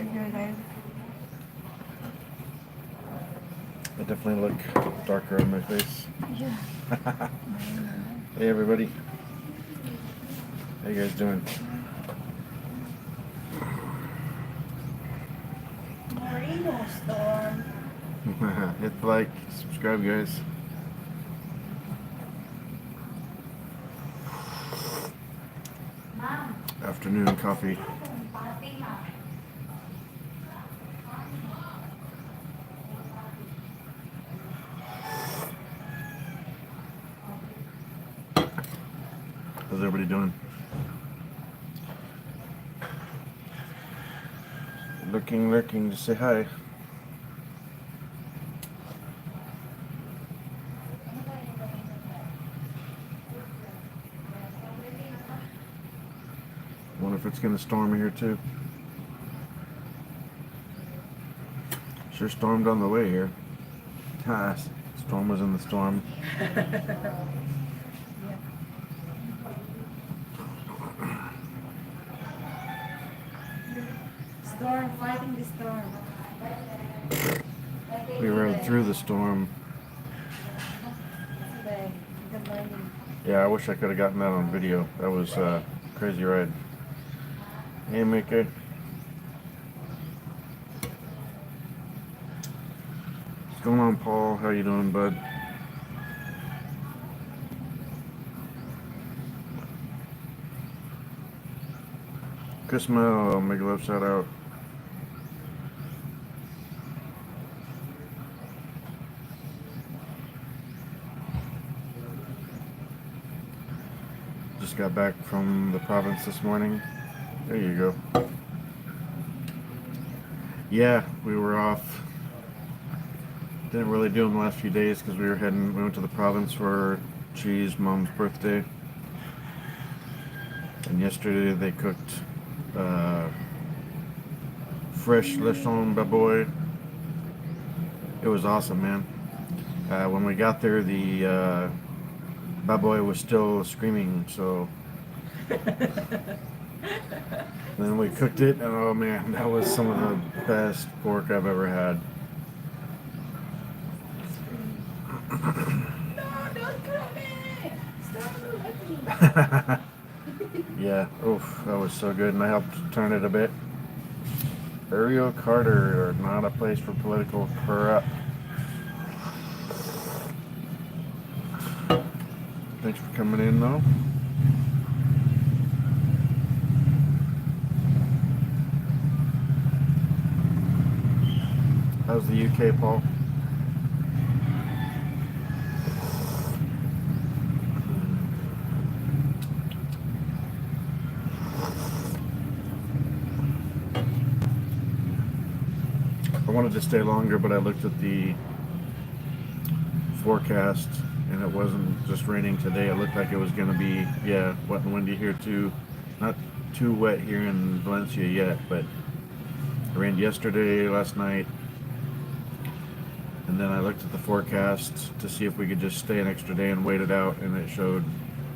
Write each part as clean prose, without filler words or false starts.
right here, guys. I definitely look darker on my face. Yeah. Hey everybody. How you guys doing? KuyaStorm. Hit the like, subscribe guys. Mom. Afternoon coffee. How's everybody doing? Lurking to say hi. Wonder if it's gonna storm here too. Sure stormed on the way here. Ha, storm was in the storm. Storm, fighting the storm. We rode through the storm. Yeah, I wish I could have gotten that on video. That was a crazy ride. Hey, Mickey. What's going on, Paul? How you doing, bud? Chris Mel, make a love shout out. Just got back from the province this morning. There you go. Yeah, we were off. Didn't really do them the last few days because we went to the province for Chi's mom's birthday. And yesterday they cooked fresh lechon baboy. It was awesome, man. When we got there, the baboy was still screaming, so then we cooked it, and oh man, that was some of the best pork I've ever had. No, don't kill me! Stop. Yeah, oof, that was so good, and I helped turn it a bit. Ariel Carter, not a place for political corrupt. Thanks for coming in, though. How's the UK, Paul? I wanted to stay longer, but I looked at the forecast and it wasn't just raining today. It looked like it was going to be, yeah, wet and windy here too. Not too wet here in Valencia yet, but it rained yesterday, last night. And then I looked at the forecast to see if we could just stay an extra day and wait it out, and it showed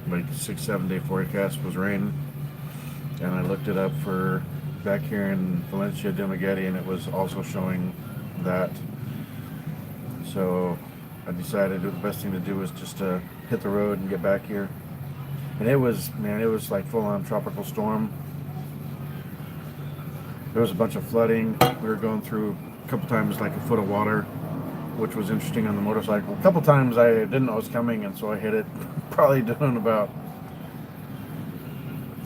like 6-7 day forecast was rain. And I looked it up for back here in Valencia de Maguete, and it was also showing that. So I decided the best thing to do was just to hit the road and get back here. And it was, man, it was like full-on tropical storm. There was a bunch of flooding. We were going through a couple times like a foot of water, which was interesting on the motorcycle. A couple times I didn't know it was coming, and so I hit it probably doing about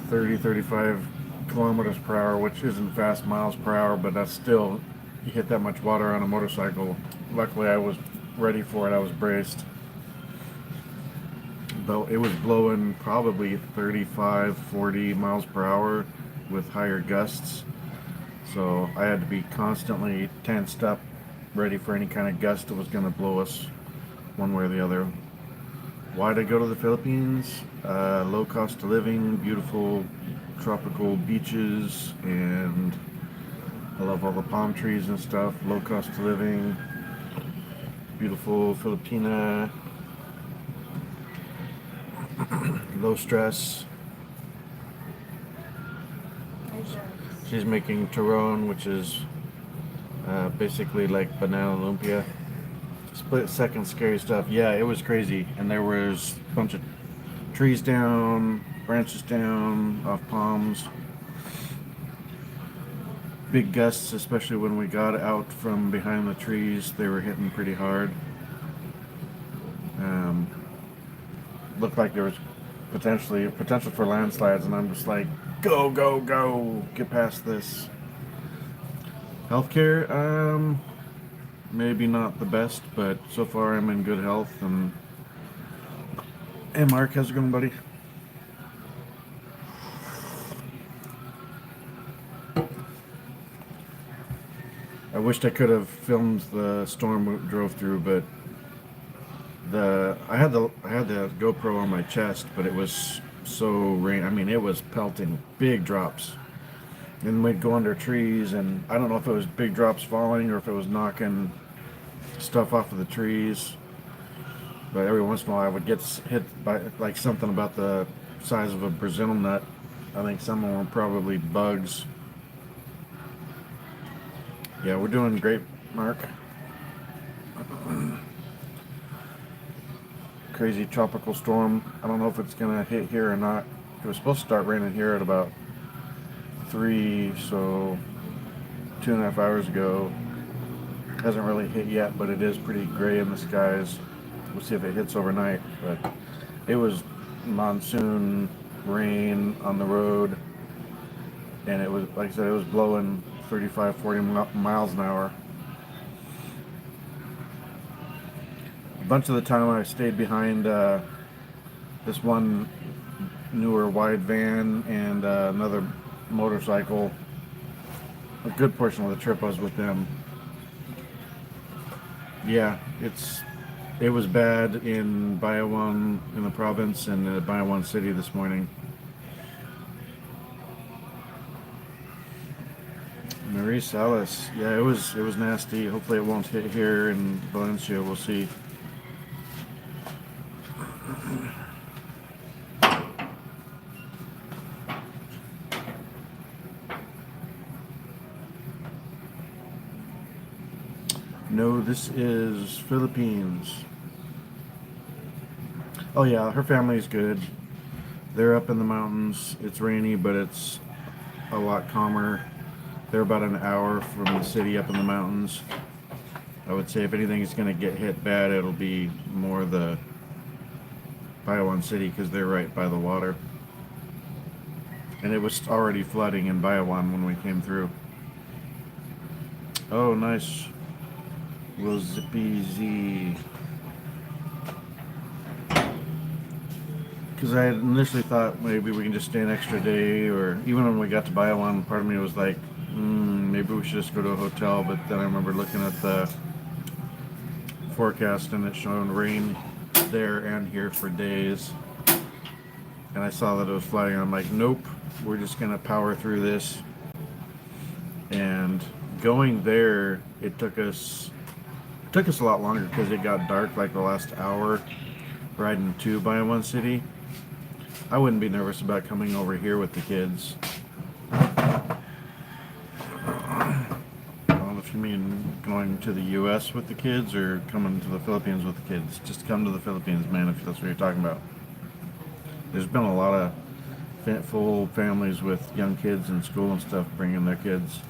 30-35 kilometers per hour, which isn't fast miles per hour, but that's still, you hit that much water on a motorcycle. Luckily I was ready for it. I was braced. But it was blowing probably 35-40 miles per hour with higher gusts. So I had to be constantly tensed up, ready for any kind of gust that was going to blow us one way or the other. Why did I go to the Philippines? Low cost of living, beautiful tropical beaches, and I love all the palm trees and stuff. Low cost of living, beautiful Filipina, low stress. She's making Tyrone, which is basically like banana lumpia. Split second scary stuff. Yeah, it was crazy. And there was a bunch of trees down, branches down, off palms. Big gusts, especially when we got out from behind the trees. They were hitting pretty hard. Looked like there was potential for landslides, and I'm just like, go, go, go, get past this. Healthcare, maybe not the best, but so far I'm in good health. And hey, Mark, how's it going, buddy? I wished I could have filmed the storm we drove through, but I had the GoPro on my chest, but it was so rain. I mean, it was pelting, big drops. And we'd go under trees, and I don't know if it was big drops falling or if it was knocking stuff off of the trees. But every once in a while, I would get hit by like something about the size of a Brazil nut. I think some of them were probably bugs. Yeah, we're doing great, Mark. Crazy tropical storm. I don't know if it's gonna hit here or not. It was supposed to start raining here at about 3, so 2.5 hours ago. Hasn't really hit yet, but it is pretty gray in the skies. We'll see if it hits overnight. But it was monsoon rain on the road, and it was, like I said, it was blowing 35, 40 miles an hour. A bunch of the time I stayed behind this one newer wide van and another motorcycle. A good portion of the trip I was with them. Yeah, it was bad in Bayawan in the province and Bayawan City this morning. Marie Salas, yeah, it was nasty. Hopefully it won't hit here in Valencia. We'll see. No, this is Philippines. Oh yeah, her family's good. They're up in the mountains. It's rainy, but it's a lot calmer. They're about an hour from the city up in the mountains. I would say if anything is going to get hit bad, it'll be more the Bayawan City because they're right by the water. And it was already flooding in Bayawan when we came through. Oh, nice. Little zippy Z. Because I had initially thought maybe we can just stay an extra day, or even when we got to Bayawan, part of me was like, maybe we should just go to a hotel. But then I remember looking at the forecast and it showed rain there and here for days. And I saw that it was flooding. I'm like, nope, we're just going to power through this. And going there, it took us a lot longer because it got dark like the last hour riding to Bayawan City. I wouldn't be nervous about coming over here with the kids. I don't know if you mean going to the US with the kids or coming to the Philippines with the kids. Just come to the Philippines, man, if that's what you're talking about. There's been a lot of full families with young kids in school and stuff bringing their kids.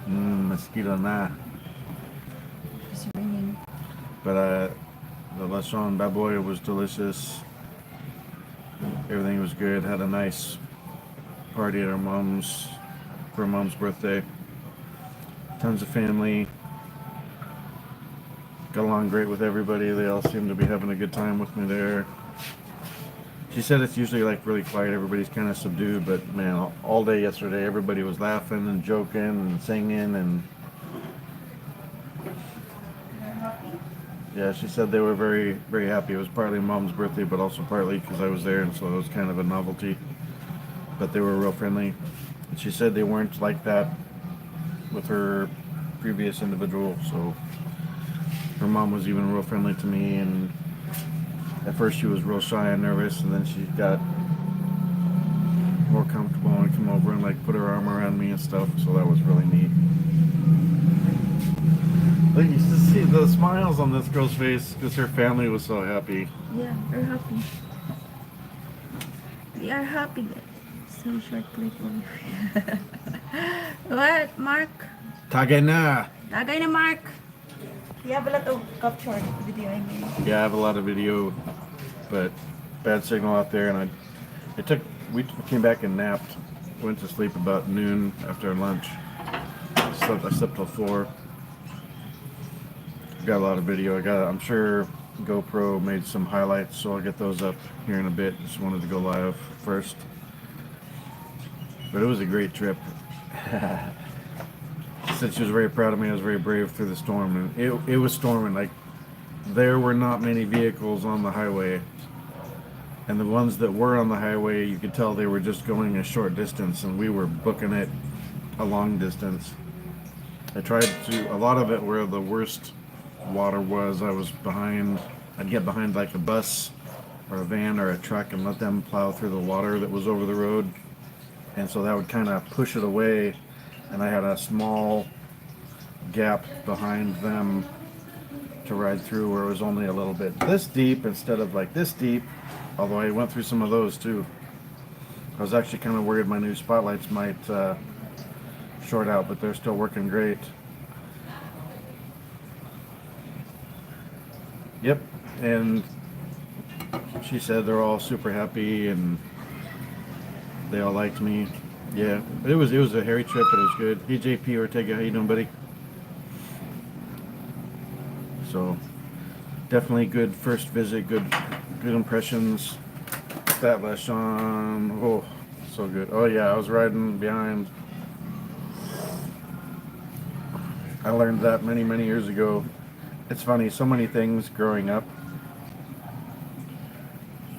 Mosquito na. It's raining. But the lechon baboy was delicious. Everything was good. Had a nice party at our mom's for her mom's birthday. Tons of family. Got along great with everybody. They all seemed to be having a good time with me there. She said it's usually like really quiet. Everybody's kind of subdued, but man, all day yesterday, everybody was laughing and joking and singing and. Yeah, she said they were very, very happy. It was partly Mom's birthday, but also partly because I was there, and so it was kind of a novelty. But they were real friendly. And she said they weren't like that with her previous individual, so her mom was even real friendly to me, and At first she was real shy and nervous, and then she got more comfortable and come over and like put her arm around me and stuff. So that was really neat. Like you used to see the smiles on this girl's face because her family was so happy. Yeah, we're happy. We are happy, guys. So short clip over. What, Mark? Tagay na! Tagay na, Mark. You have a lot of captured video, I mean. Yeah, I have a lot of video, but bad signal out there, and we came back and napped. Went to sleep about noon after lunch. I slept till 4. Got a lot of video. I'm sure GoPro made some highlights, so I'll get those up here in a bit. Just wanted to go live first. But it was a great trip. She said she was very proud of me. I was very brave through the storm, and it was storming. Like, there were not many vehicles on the highway, and the ones that were on the highway, you could tell they were just going a short distance, and we were booking it a long distance. A lot of it where the worst water was, I was behind. I'd get behind like a bus or a van or a truck and let them plow through the water that was over the road, and so that would kind of push it away, and I had a small gap behind them to ride through where it was only a little bit this deep instead of like this deep, although I went through some of those too. I was actually kind of worried my new spotlights might short out, but they're still working great. Yep, and she said they're all super happy and they all liked me. Yeah, it was a hairy trip, but it was good. Hey JP Ortega, how you doing, buddy? So definitely good first visit, good impressions. That Vashon, oh, so good. Oh yeah, I was riding behind. I learned that many years ago. It's funny, so many things growing up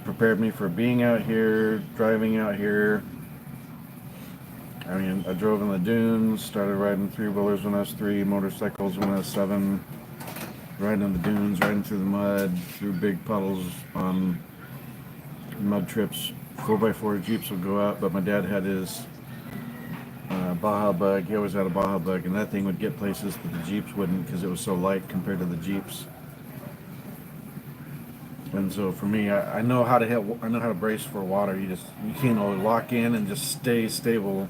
prepared me for being out here, driving out here. I mean, I drove in the dunes, started riding 3-wheelers when I was 3, motorcycles when I was 7, riding in the dunes, riding through the mud, through big puddles on mud trips. 4x4 Jeeps would go out, but my dad had his Baja Bug. He always had a Baja Bug, and that thing would get places that the Jeeps wouldn't because it was so light compared to the Jeeps. And so for me, I know how to brace for water. You can't lock in and just stay stable.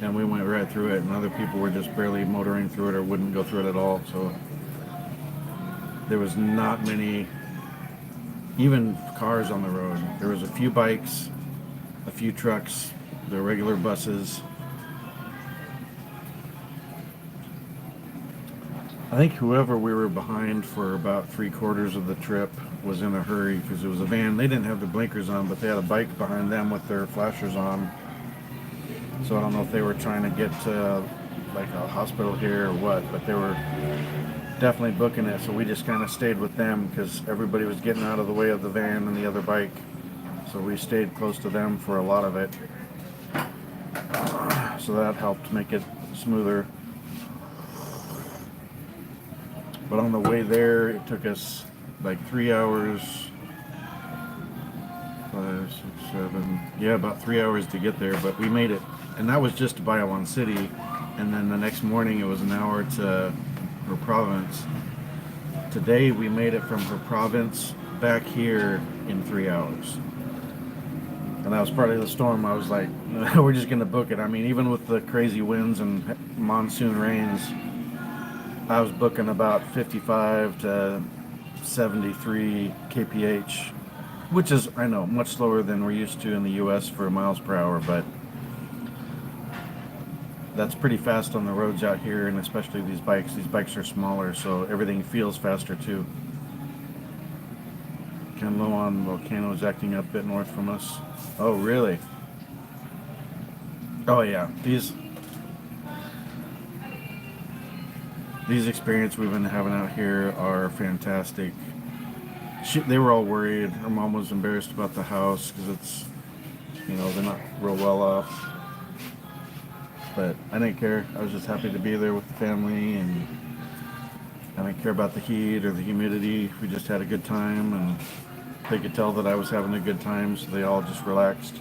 And we went right through it, and other people were just barely motoring through it or wouldn't go through it at all. So there was not many, even cars on the road. There was a few bikes, a few trucks, the regular buses. I think whoever we were behind for about 3/4 of the trip was in a hurry because it was a van. They didn't have their blinkers on, but they had a bike behind them with their flashers on. So I don't know if they were trying to get to like a hospital here or what, but they were definitely booking it. So we just kind of stayed with them because everybody was getting out of the way of the van and the other bike. So we stayed close to them for a lot of it. So that helped make it smoother. But on the way there, it took us like 3 hours, 5, 6, 7, yeah, about 3 hours to get there, but we made it. And that was just to Bayawan City. And then the next morning, it was an hour to her province. Today, we made it from her province back here in 3 hours. And that was part of the storm. I was like, we're just going to book it. I mean, even with the crazy winds and monsoon rains, I was booking about 55 to 73 kph, which is, I know, much slower than we're used to in the US for miles per hour, but that's pretty fast on the roads out here, and especially these bikes. These bikes are smaller, so everything feels faster too. Canloan volcano is acting up a bit north from us. Oh, really? Oh yeah, these experiences we've been having out here are fantastic. They were all worried. Her mom was embarrassed about the house because it's, they're not real well off. But I didn't care. I was just happy to be there with the family, and I didn't care about the heat or the humidity. We just had a good time, and They could tell that I was having a good time, so they all just relaxed.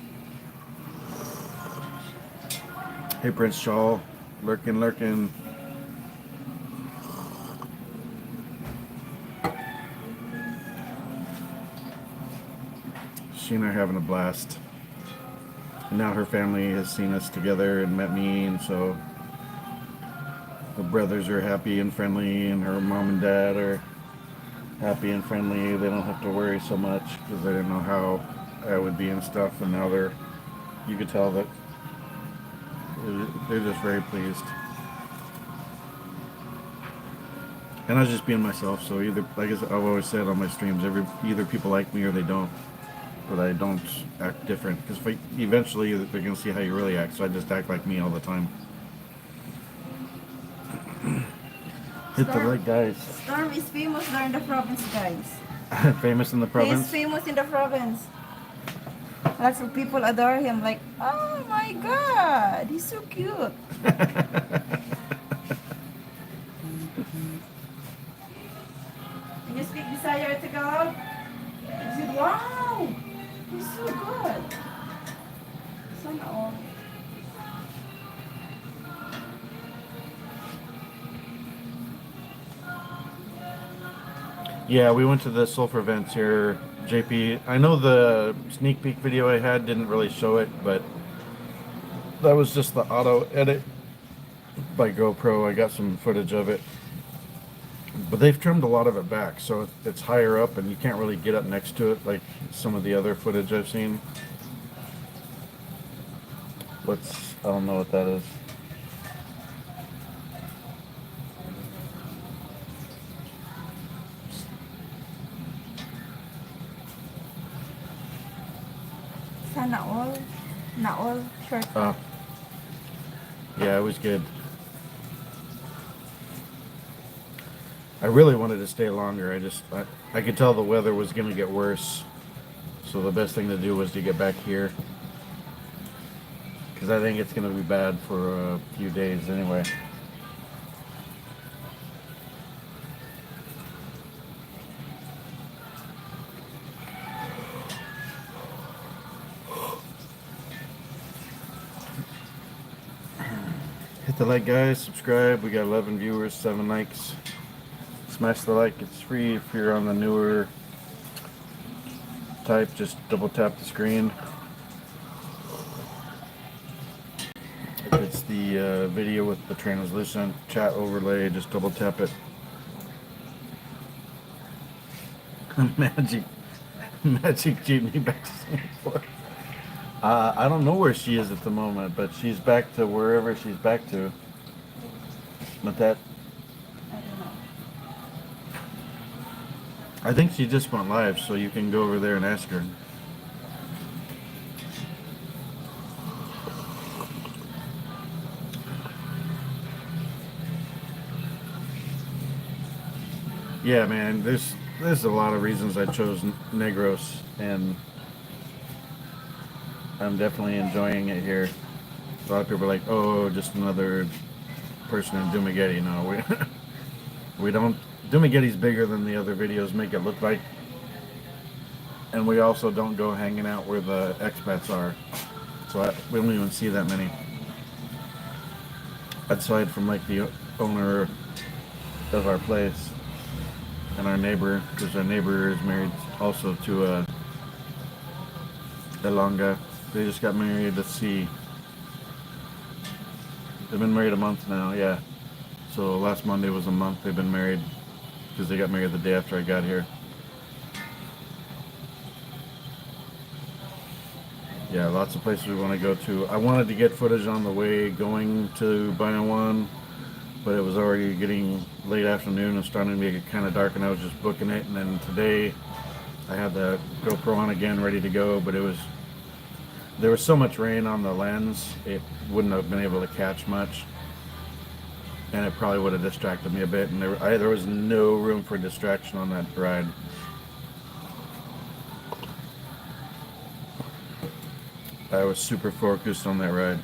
Hey, Prince Shaw, lurking. She and I are having a blast. And now her family has seen us together and met me, and so the brothers are happy and friendly, and her mom and dad are happy and friendly. They don't have to worry so much because they didn't know how I would be and stuff, and now you could tell that they're just very pleased. And I was just being myself, so either, like I've always said on my streams, either people like me or they don't. But I don't act different, because eventually they're going to see how you really act, so I just act like me all the time. Hit the right guys. Storm is famous there in the province, guys. Famous in the province? He's famous in the province. Lots of people adore him, like, oh my god, he's so cute. Can you speak Bisaya or Tagalog? I said, wow, he's so good. Sana all. Yeah, we went to the sulfur vents here, JP. I know the sneak peek video I had didn't really show it, but that was just the auto edit by GoPro. I got some footage of it. But they've trimmed a lot of it back, so it's higher up and you can't really get up next to it like some of the other footage I've seen. I don't know what that is. Sana all. Na all. Short. Yeah, it was good. I really wanted to stay longer. I could tell the weather was going to get worse. So the best thing to do was to get back here. Because I think it's going to be bad for a few days anyway. Hit the like, guys. Subscribe. We got 11 viewers, 7 likes. Smash the like. It's free if you're on the newer type. Just double tap the screen. If it's the video with the translucent chat overlay, just double tap it. Magic Jeepney back to Singapore. I don't know where she is at the moment, but she's back to wherever she's back to. But I think she just went live, so you can go over there and ask her. Yeah, man, there's a lot of reasons I chose Negros, and I'm definitely enjoying it here. A lot of people are like, oh, just another person in Dumaguete. No, we don't. Dumaguete's bigger than the other videos make it look like. And we also don't go hanging out where the expats are. So we don't even see that many. Aside from like the owner of our place and our neighbor, because our neighbor is married also to Elonga. They just got married, let's see. They've been married a month now, yeah. So last Monday was a month they've been married, because they got married the day after I got here. Yeah, lots of places we want to go to. I wanted to get footage on the way going to Bayawan, but it was already getting late afternoon and starting to get kind of dark, and I was just booking it. And then today I had the GoPro on again, ready to go, but there was so much rain on the lens, it wouldn't have been able to catch much. And it probably would have distracted me a bit, and there was no room for distraction on that ride. I was super focused on that ride.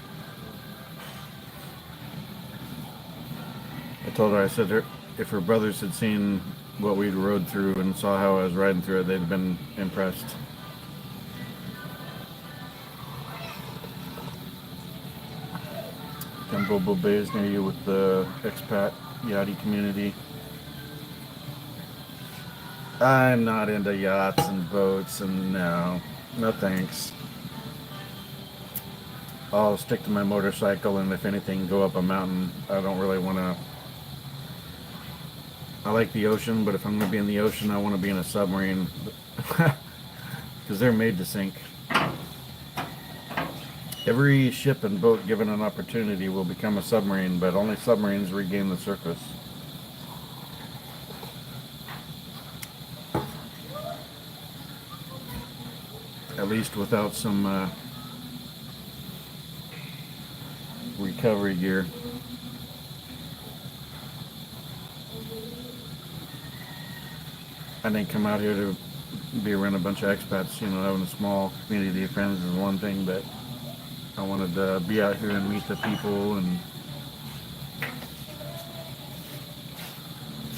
I told her, I said if her brothers had seen what we rode through and saw how I was riding through it, they'd have been impressed. Temple Bay is near you with the expat yachty community. I'm not into yachts and boats, and no thanks. I'll stick to my motorcycle, and if anything, go up a mountain. I don't really want to. I like the ocean, but if I'm going to be in the ocean, I want to be in a submarine because they're made to sink. Every ship and boat given an opportunity will become a submarine, but only submarines regain the surface. At least without some recovery gear. I didn't come out here to be around a bunch of expats. Having a small community of friends is one thing, but I wanted to be out here and meet the people, and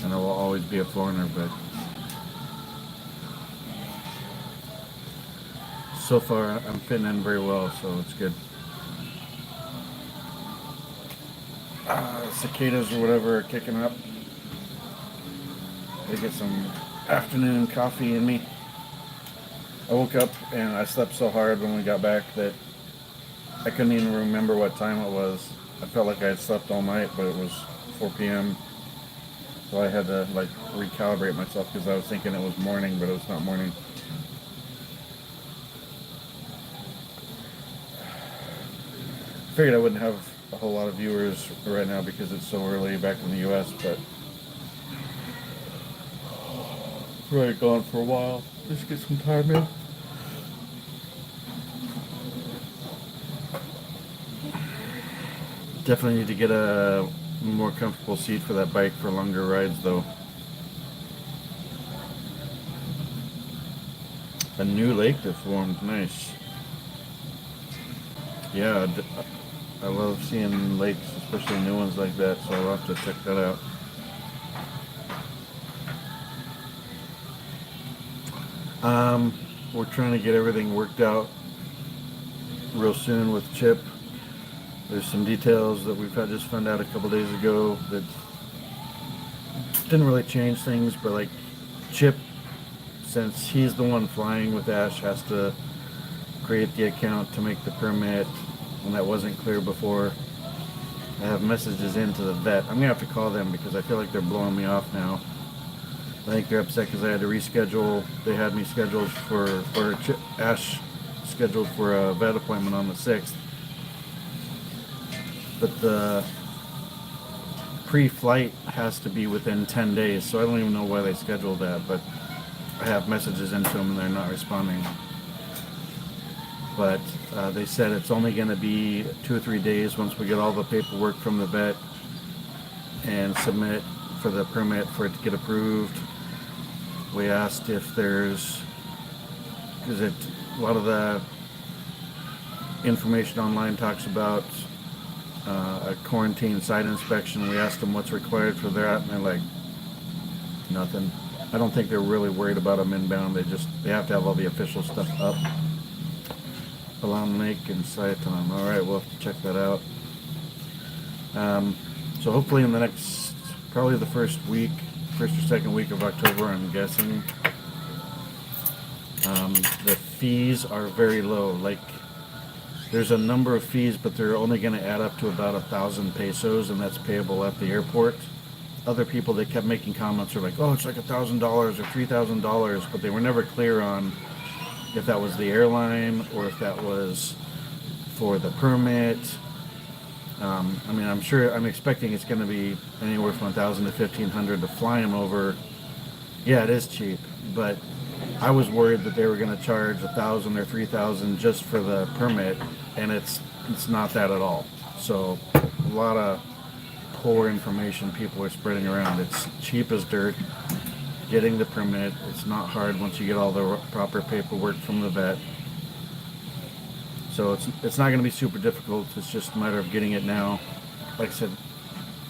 I will always be a foreigner, but so far I'm fitting in very well, so it's good. Cicadas or whatever are kicking up. They get some afternoon coffee in me. I woke up and I slept so hard when we got back that I couldn't even remember what time it was. I felt like I had slept all night, but it was 4 p.m. So I had to recalibrate myself because I was thinking it was morning, but it was not morning. Figured I wouldn't have a whole lot of viewers right now because it's so early back in the US, but probably gone for a while. Just get some time in. Definitely need to get a more comfortable seat for that bike for longer rides, though. A new lake that formed, nice. Yeah, I love seeing lakes, especially new ones like that, so I'll have to check that out. We're trying to get everything worked out real soon with Chip. There's some details that we've just found out a couple days ago that didn't really change things, but Chip, since he's the one flying with Ash, has to create the account to make the permit, and that wasn't clear before. I have messages into the vet. I'm gonna have to call them because I feel like they're blowing me off now. I think they're upset because I had to reschedule. They had me scheduled Ash scheduled for a vet appointment on the 6th. But the pre-flight has to be within 10 days, so I don't even know why they scheduled that, but I have messages into them and they're not responding. But they said it's only going to be 2 or 3 days once we get all the paperwork from the vet and submit for the permit for it to get approved. We asked if there's, because a lot of the information online talks about a quarantine site inspection. We asked them what's required for that, and they're like, nothing. I don't think they're really worried about them inbound. They have to have all the official stuff up. Alam Lake and Sayaton. All right, we'll have to check that out. So hopefully in the next, probably the first or second week of October, I'm guessing. The fees are very low. There's a number of fees, but they're only going to add up to about 1,000 pesos, and that's payable at the airport. Other people that kept making comments are like, oh, it's like $1,000 or $3,000, but they were never clear on if that was the airline or if that was for the permit. I'm expecting it's going to be anywhere from 1,000 to 1,500 to fly them over. Yeah, it is cheap, but I was worried that they were going to charge 1,000 or 3,000 just for the permit, and it's not that at all. So a lot of poor information people are spreading around. It's cheap as dirt. Getting the permit, it's not hard once you get all the proper paperwork from the vet. So it's not going to be super difficult. It's just a matter of getting it now. Like I said,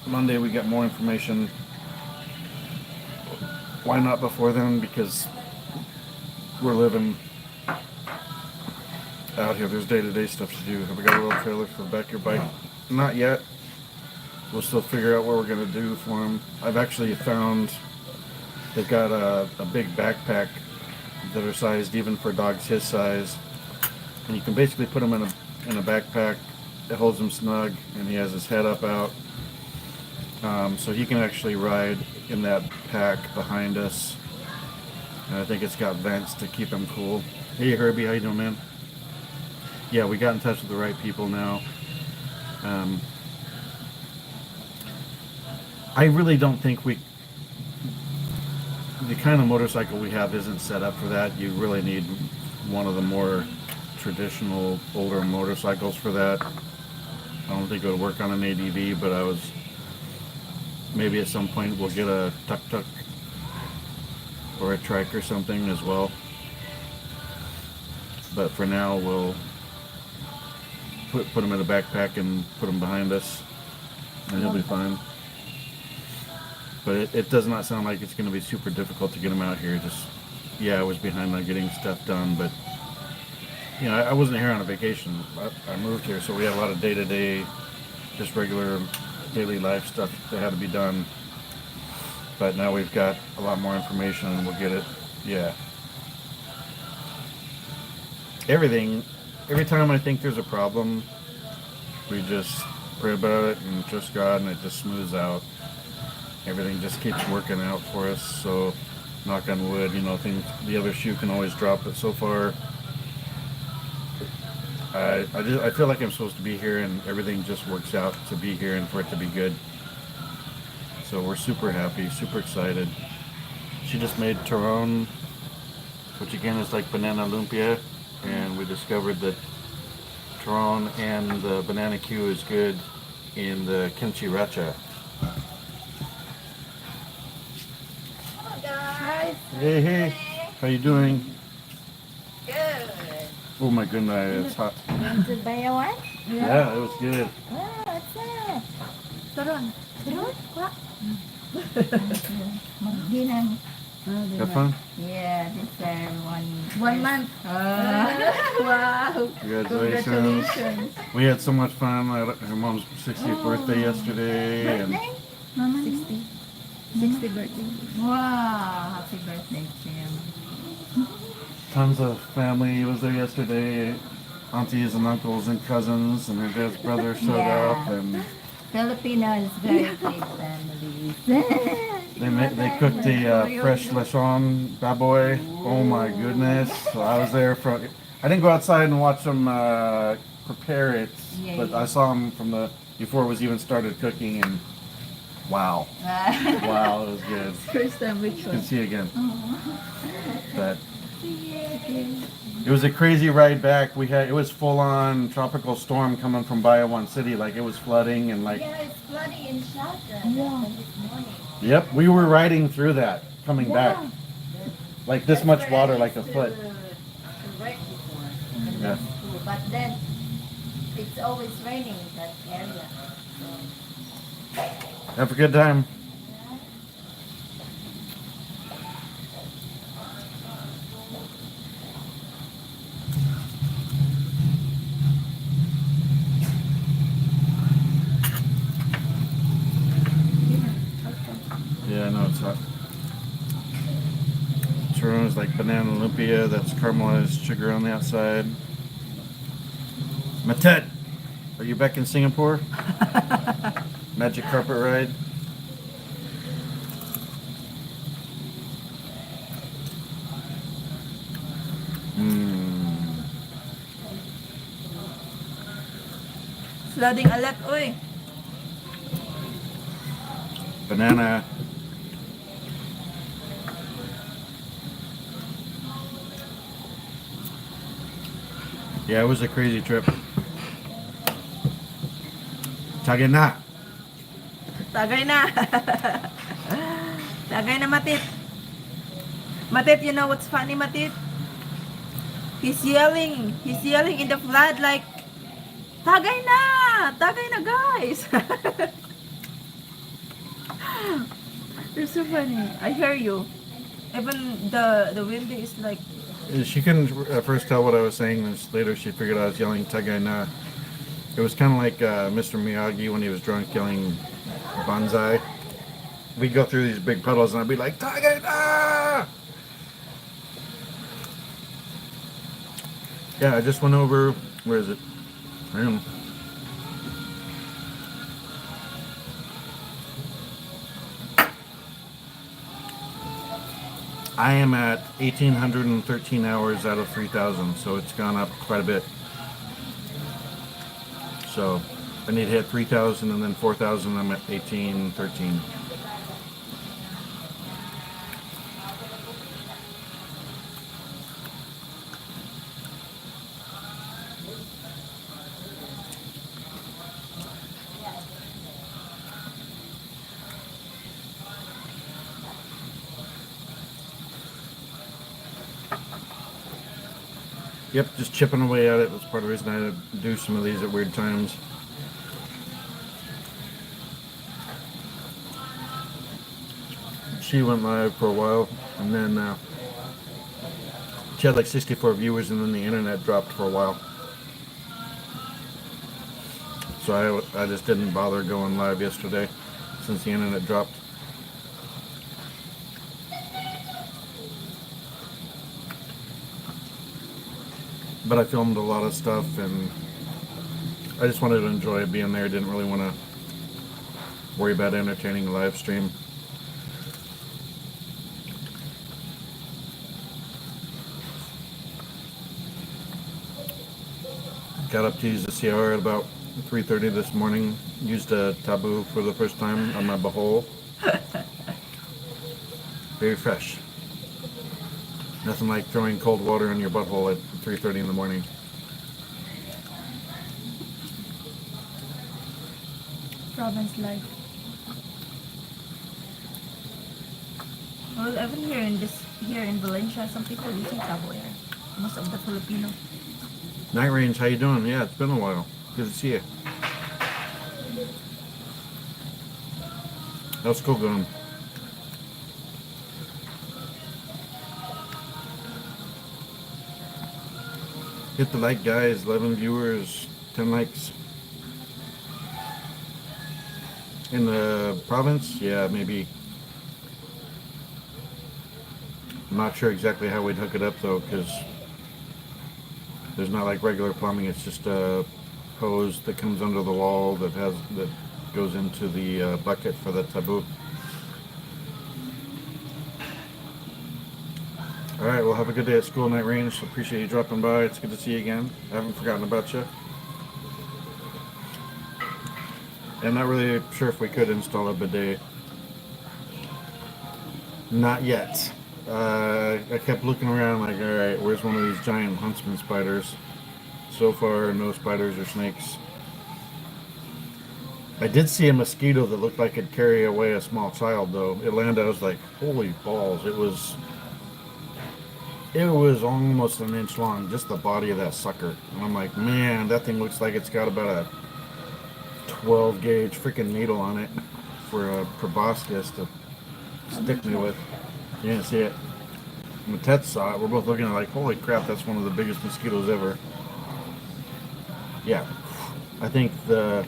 Monday we get more information. why not before then? Because we're living out here. There's day-to-day stuff to do. Have we got a little trailer for the back of your bike? Not yet. We'll still figure out what we're gonna do for him. I've actually found they've got a big backpack that are sized even for dogs his size, and you can basically put him in a backpack. It holds him snug, and he has his head up out, so he can actually ride in that pack behind us. And I think it's got vents to keep him cool. Hey Herbie, how you doing, man? Yeah, we got in touch with the right people now. I really don't think the kind of motorcycle we have isn't set up for that. You really need one of the more traditional older motorcycles for that. I don't think it would work on an ADV, but maybe at some point we'll get a tuk-tuk or a trike or something as well. But for now, we'll put him in a backpack and put him behind us, and he'll be fine. But it does not sound like it's going to be super difficult to get him out here. I was behind on getting stuff done, but you know, I wasn't here on a vacation. I moved here, so we had a lot of day-to-day, just regular daily life stuff that had to be done. But now we've got a lot more information, and we'll get it. Yeah. Every time I think there's a problem, we just pray about it and trust God, and it just smooths out. Everything just keeps working out for us. So, knock on wood, you know, the other shoe can always drop, but so far, I feel like I'm supposed to be here, and everything just works out to be here and for it to be good. So we're super happy, super excited. She just made Turon, which again is like banana lumpia, and we discovered that Turon and the banana Q is good in the kimchi racha. Hello guys. Hey, how you doing? Good. Oh my goodness, it's hot. Want to buy a one? Yeah, it was good. Oh, what's that? Turon. Turon? What? Magdinang. Have fun? Yeah, this 1 month. Wow. Congratulations. We had so much fun at her mom's 60th birthday yesterday. And Birthday? Mama. 60. 60 birthday. Wow, happy birthday to you. tons of family was there yesterday. Aunties and uncles and cousins, and her dad's brother showed up, and Filipinos, very big families. they cooked the fresh lechon baboy. Oh my goodness! So I was there I didn't go outside and watch them prepare it, but I saw them before it was even started cooking, and wow, wow, it was good. First time we You can tried. see it again. But it was a crazy ride back. It was full on tropical storm coming from Bayawan City. Like it was flooding and like. Yeah, it's flooding in Shaka this morning. Yep, we were riding through that coming back. Like this much water, like a foot. Right before. Yeah. But then it's always raining in that area. So, Have a good time. Yeah, I know it's hot. Churros is like banana lumpia, that's caramelized sugar on the outside. Matet, are you back in Singapore? Magic carpet ride. Flooding alert, oy. Banana. Yeah, it was a crazy trip. Tagay na. Tagay na. Tagay na, Matit. Matit, you know what's funny, Matit? He's yelling in the flood like, Tagay na, guys. You're so funny. I hear you. Even the wind is like, She couldn't at first tell what I was saying, and later she figured I was yelling Tagay na. It was kind of like Mr. Miyagi when he was drunk yelling Banzai. We'd go through these big puddles and I'd be like, Tagay na! Yeah, I just went over, where is it? I don't know. I am at 1,813 hours out of 3,000, so it's gone up quite a bit. So I need to hit 3,000 and then 4,000. I'm at 1,813. Yep, just chipping away at it. That's part of the reason I had to do some of these at weird times. She went live for a while, and then she had like 64 viewers, and then the internet dropped for a while. So I just didn't bother going live yesterday since the internet dropped. But I filmed a lot of stuff, and I just wanted to enjoy being there. Didn't really want to worry about entertaining the live stream. Got up to use the CR at about 3:30 this morning. Used a taboo for the first time on my butthole. Very fresh. Nothing like throwing cold water in your butthole at 3:30 in the morning. province life. Well, even here in Valencia, some people using tabo air. Most of the Filipino. Night Range, how you doing? Yeah, it's been a while. Good to see you. How's school going? Hit the like, guys. 11 viewers, 10 likes. In the province? Yeah, maybe. I'm not sure exactly how we'd hook it up though, because there's not like regular plumbing. It's just a hose that comes under the wall that goes into the bucket for the taboo. All right, well, have a good day at school, Night Range. Appreciate you dropping by. It's good to see you again. I haven't forgotten about you. I'm not really sure if we could install a bidet. Not yet. I kept looking around like, all right, where's one of these giant huntsman spiders? So far, no spiders or snakes. I did see a mosquito that looked like it'd carry away a small child, though. It landed, I was like, holy balls. It was almost an inch long, just the body of that sucker. And I'm like, man, that thing looks like it's got about a 12 gauge freaking needle on it for a proboscis to stick me with. You didn't see it. When Ted saw it, we're both looking at it like, holy crap, that's one of the biggest mosquitoes ever. Yeah, I think the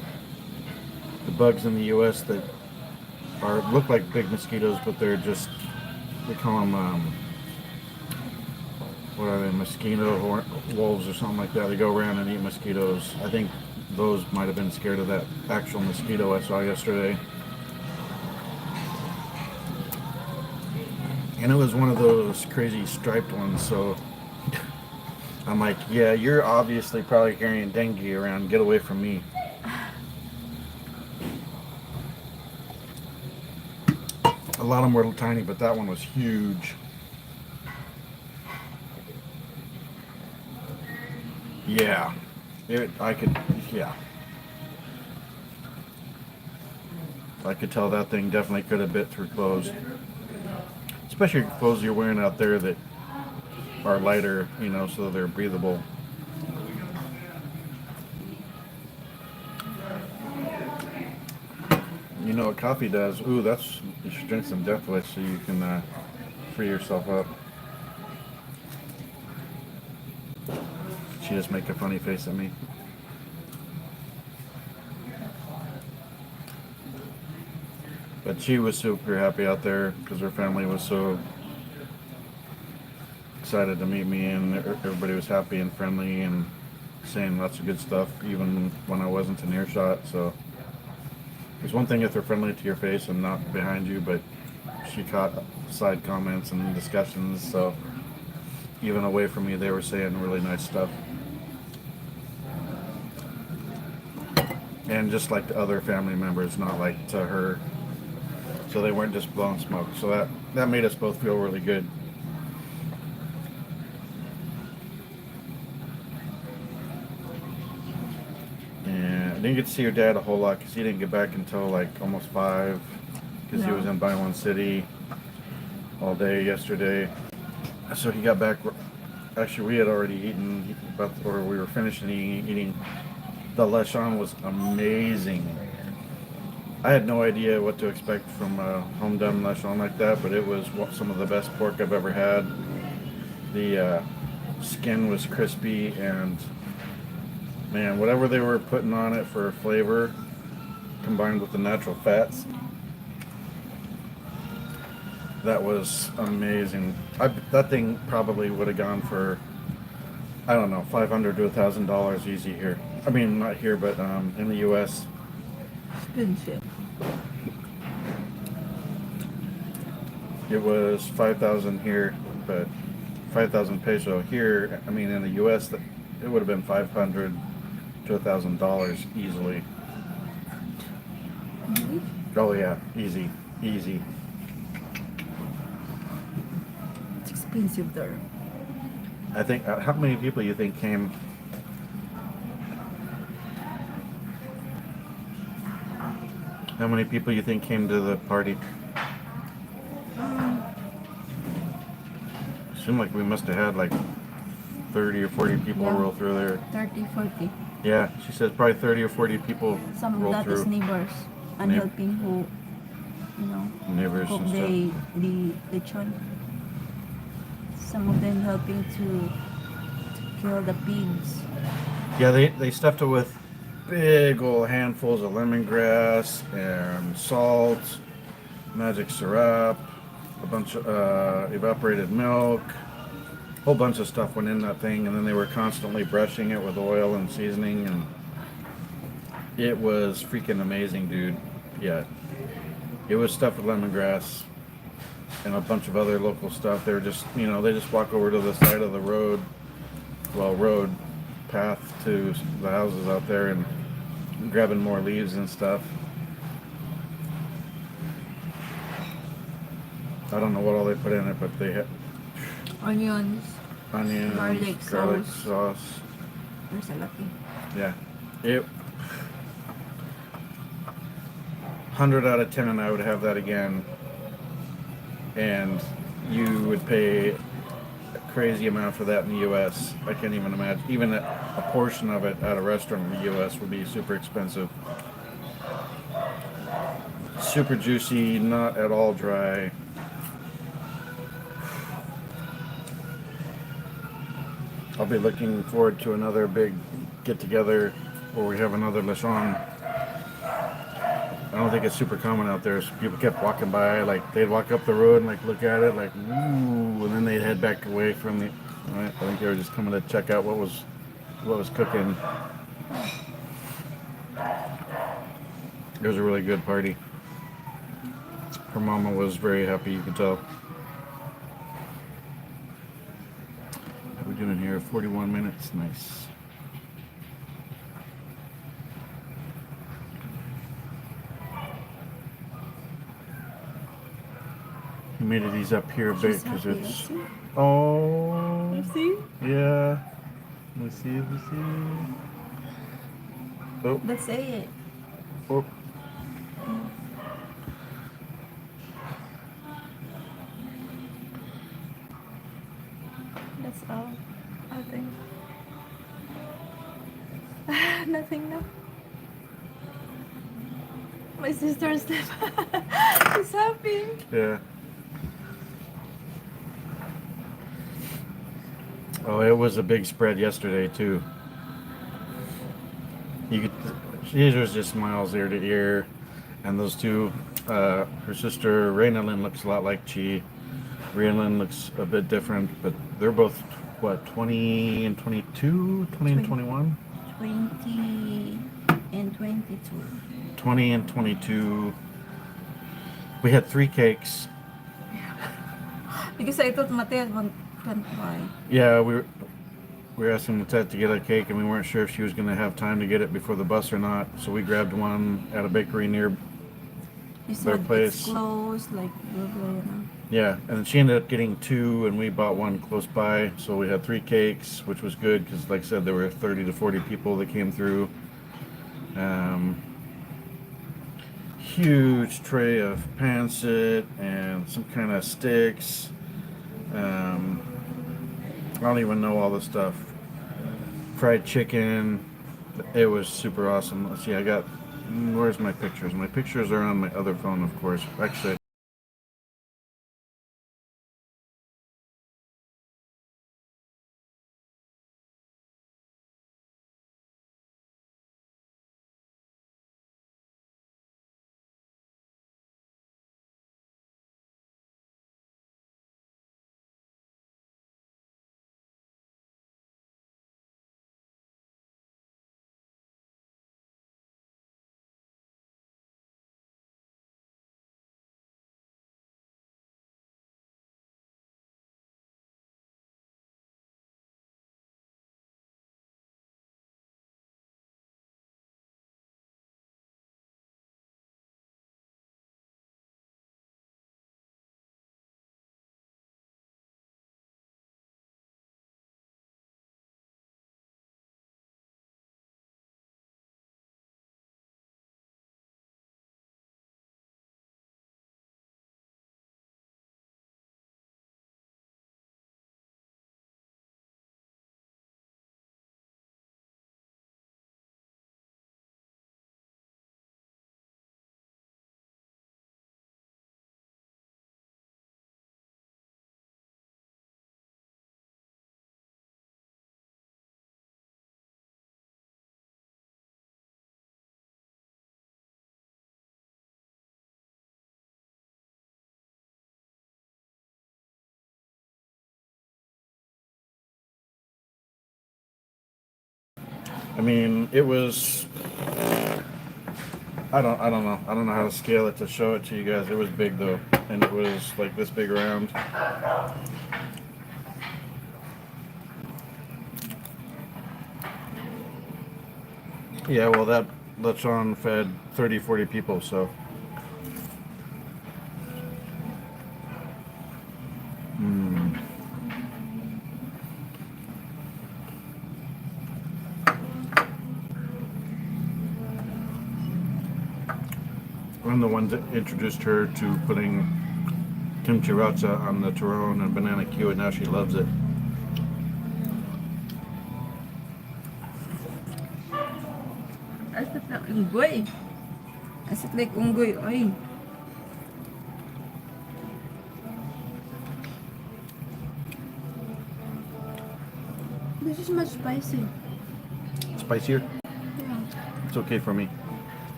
bugs in the U.S. that look like big mosquitoes, but they're just, they call them what are they, mosquito wolves or something like that. They go around and eat mosquitoes. I think those might have been scared of that actual mosquito I saw yesterday. And it was one of those crazy striped ones, so I'm like, yeah, you're obviously probably carrying dengue around. Get away from me. A lot of them were tiny, but that one was huge. Yeah. I could tell that thing definitely could have bit through clothes. Especially clothes you're wearing out there that are lighter, you know, so they're breathable. You know what coffee does? Ooh, you should drink some Death Wish so you can free yourself up. She just make a funny face at me. But she was super happy out there because her family was so excited to meet me, and everybody was happy and friendly and saying lots of good stuff even when I wasn't in earshot. So it's one thing if they're friendly to your face and not behind you, but she caught side comments and discussions, so even away from me they were saying really nice stuff. And just like the other family members, not like to her. So they weren't just blowing smoke. So that made us both feel really good. And I didn't get to see your dad a whole lot because he didn't get back until like almost 5 because he was in Bayonne City all day yesterday. So he got back. Actually, we had already eaten, or we were finishing eating. The lechon was amazing. I had no idea what to expect from a home done lechon like that, but it was some of the best pork I've ever had. The skin was crispy, and man, whatever they were putting on it for flavor, combined with the natural fats, that was amazing. That thing probably would have gone for, I don't know, $500 to $1,000 easy here. I mean, not here, but in the U.S. Expensive. It was 5,000 here, but 5,000 peso here. I mean, in the U.S., it would have been $500 to $1,000 easily. Mm-hmm. Oh yeah, easy. It's expensive there. I think. How many people you think came? How many people you think came to the party? Seemed like we must have had like 30 or 40 people roll through there. 30, 40. Yeah, she says probably 30 or 40 people Some roll of that through. is neighbors and Neigh- helping who, Neighbors cook and stuff. the lechon. Some of them helping to kill the pigs. Yeah, they stuffed it with big old handfuls of lemongrass and salt, magic syrup, a bunch of evaporated milk. A whole bunch of stuff went in that thing, and then they were constantly brushing it with oil and seasoning, and it was freaking amazing, dude. Yeah, it was stuffed with lemongrass and a bunch of other local stuff. They were just, they just walk over to the side of the road path to the houses out there and grabbing more leaves and stuff. I don't know what all they put in it, but they had Onions. onions, Garlic sauce. There's a lot. Yeah. 100 out of 10, and I would have that again. And you would pay a crazy amount for that in the U.S. I can't even imagine. Even a portion of it at a restaurant in the U.S. would be super expensive. Super juicy, not at all dry. I'll be looking forward to another big get-together where we have another lechon. I don't think it's super common out there. So people kept walking by, like they'd walk up the road and like look at it, like ooh, and then they'd head back away from the. I think they were just coming to check out what was cooking. It was a really good party. Her mama was very happy, you could tell. How are we doing here? 41 minutes. Nice. He made it ease up here a bit because it's. Oh. You see? Yeah. Let's see. Oh. Let's say it. Oh. That's all. I think. Nothing now. My sister's she's happy. Yeah. Oh, it was a big spread yesterday too. You could, she was just smiles ear to ear, and those two, her sister Raynalyn looks a lot like Chi. Raynalyn looks a bit different, but they're both what 20 and 22, 20 and 21, 20 and 22. 20 and 22. We had 3 cakes. Because I thought Matea can't buy. Yeah, we were asking Matet to get a cake, and we weren't sure if she was going to have time to get it before the bus or not. So we grabbed one at a bakery near You their said place. it's closed, like blah blah. You know? Yeah, and she ended up getting 2, and we bought one close by. So we had 3 cakes, which was good because, like I said, there were 30 to 40 people that came through. Huge tray of pancit and some kind of sticks. I don't even know all the stuff. Fried chicken. It was super awesome. Let's see, I got. Where's my pictures? My pictures are on my other phone, of course. Actually, I mean, it was. I don't know. I don't know how to scale it to show it to you guys. It was big though, and it was like this big around. Yeah, well, that lechon fed 30, 40 people, so. I'm the one that introduced her to putting kimchi racha on the turon and banana Q, and now she loves it. I said like unggoy. I said like unggoy. Oy. This is much spicy. Spicier? Yeah. It's okay for me.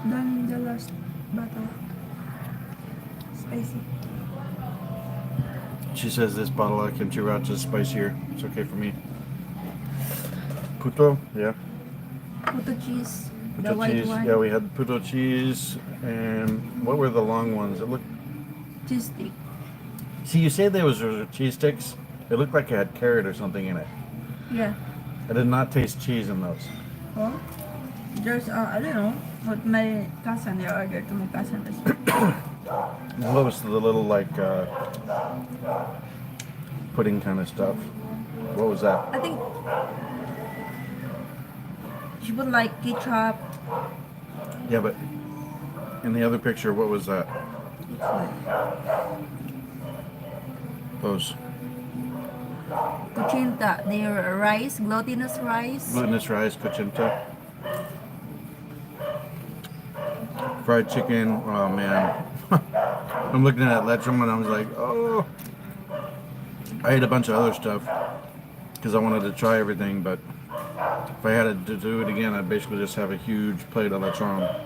Than the last bottle. Spicy. She says this bottle of kimchi racha is spicier. It's okay for me. Puto? Yeah. Puto cheese. The Puto white cheese. one. Yeah, we had puto cheese, and what were the long ones? It looked. Cheese stick. See, you say there was cheese sticks. It looked like it had carrot or something in it. Yeah. I did not taste cheese in those. Oh. There's I don't know. But my cousin, I ordered to my cousin as well. What was the little like pudding kind of stuff? What was that? I think she put like ketchup. Yeah, but in the other picture, what was that? It's like Those kuchinta. Their rice, glutinous rice. glutinous rice, cochinta, fried chicken. Oh man, I'm looking at that lechon and I was like, oh. I ate a bunch of other stuff. because I wanted to try everything. But if I had to do it again, I'd basically just have a huge plate of lechon.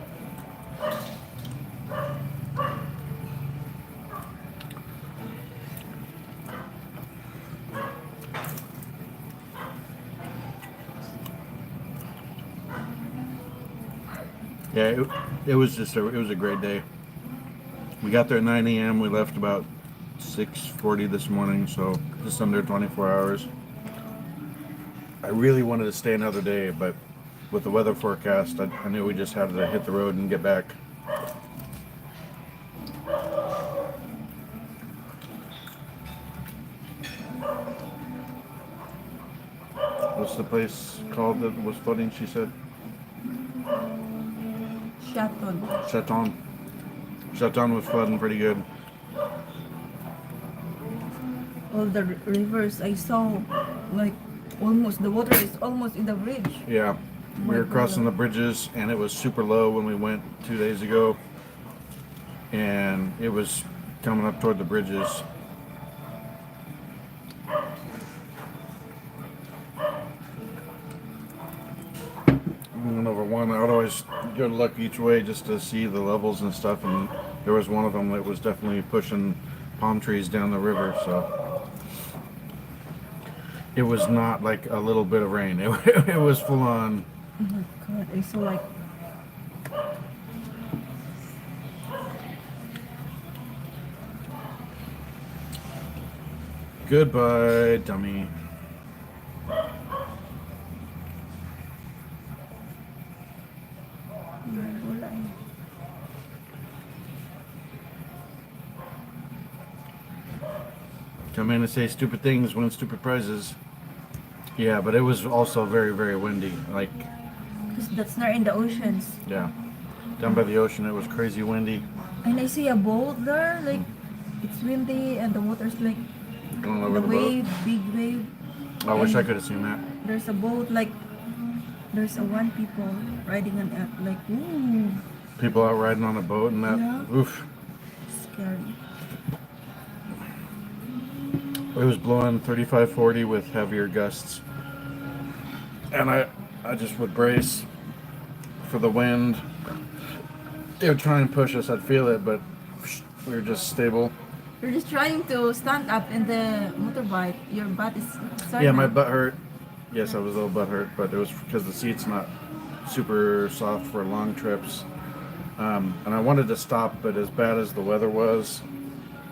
Yeah, it was just it was a great day. We got there at 9 a.m. We left about 6:40 this morning, so just under 24 hours. I really wanted to stay another day, but with the weather forecast, I knew we just had to hit the road and get back. What's the place called that was flooding, she said? Chaton. Chaton. Chaton was flooding pretty good. All the rivers I saw, like almost the water is almost in the bridge. Yeah. We were My crossing the God. bridges, and it was super low when we went 2 days ago. And it was coming up toward the bridges. And over one, I would always go to look each way just to see the levels and stuff. And there was one of them that was definitely pushing palm trees down the river. So it was not like a little bit of rain. It was full on. Oh my God, I saw like Goodbye, dummy. wala eh. Come in and say stupid things, win stupid prizes. Yeah, but it was also very, very windy. Like, Because that's not in the oceans. yeah, down by the ocean, it was crazy windy. And I see a boat there, like it's windy and the water's like Going over the the boat. wave, big wave. I wish I could have seen that. There's a boat, like there's a one people riding on it, like ooh, People out riding on a boat and that. Yeah. Oof. scary. It was blowing 35, 40 with heavier gusts. And I just would brace for the wind. It would try and push us, I'd feel it, but we were just stable. You're just trying to stand up in the motorbike. Your butt is sorry. Yeah, my butt hurt. Yes, I was a little butt hurt, but it was because the seat's not super soft for long trips. And I wanted to stop, but as bad as the weather was,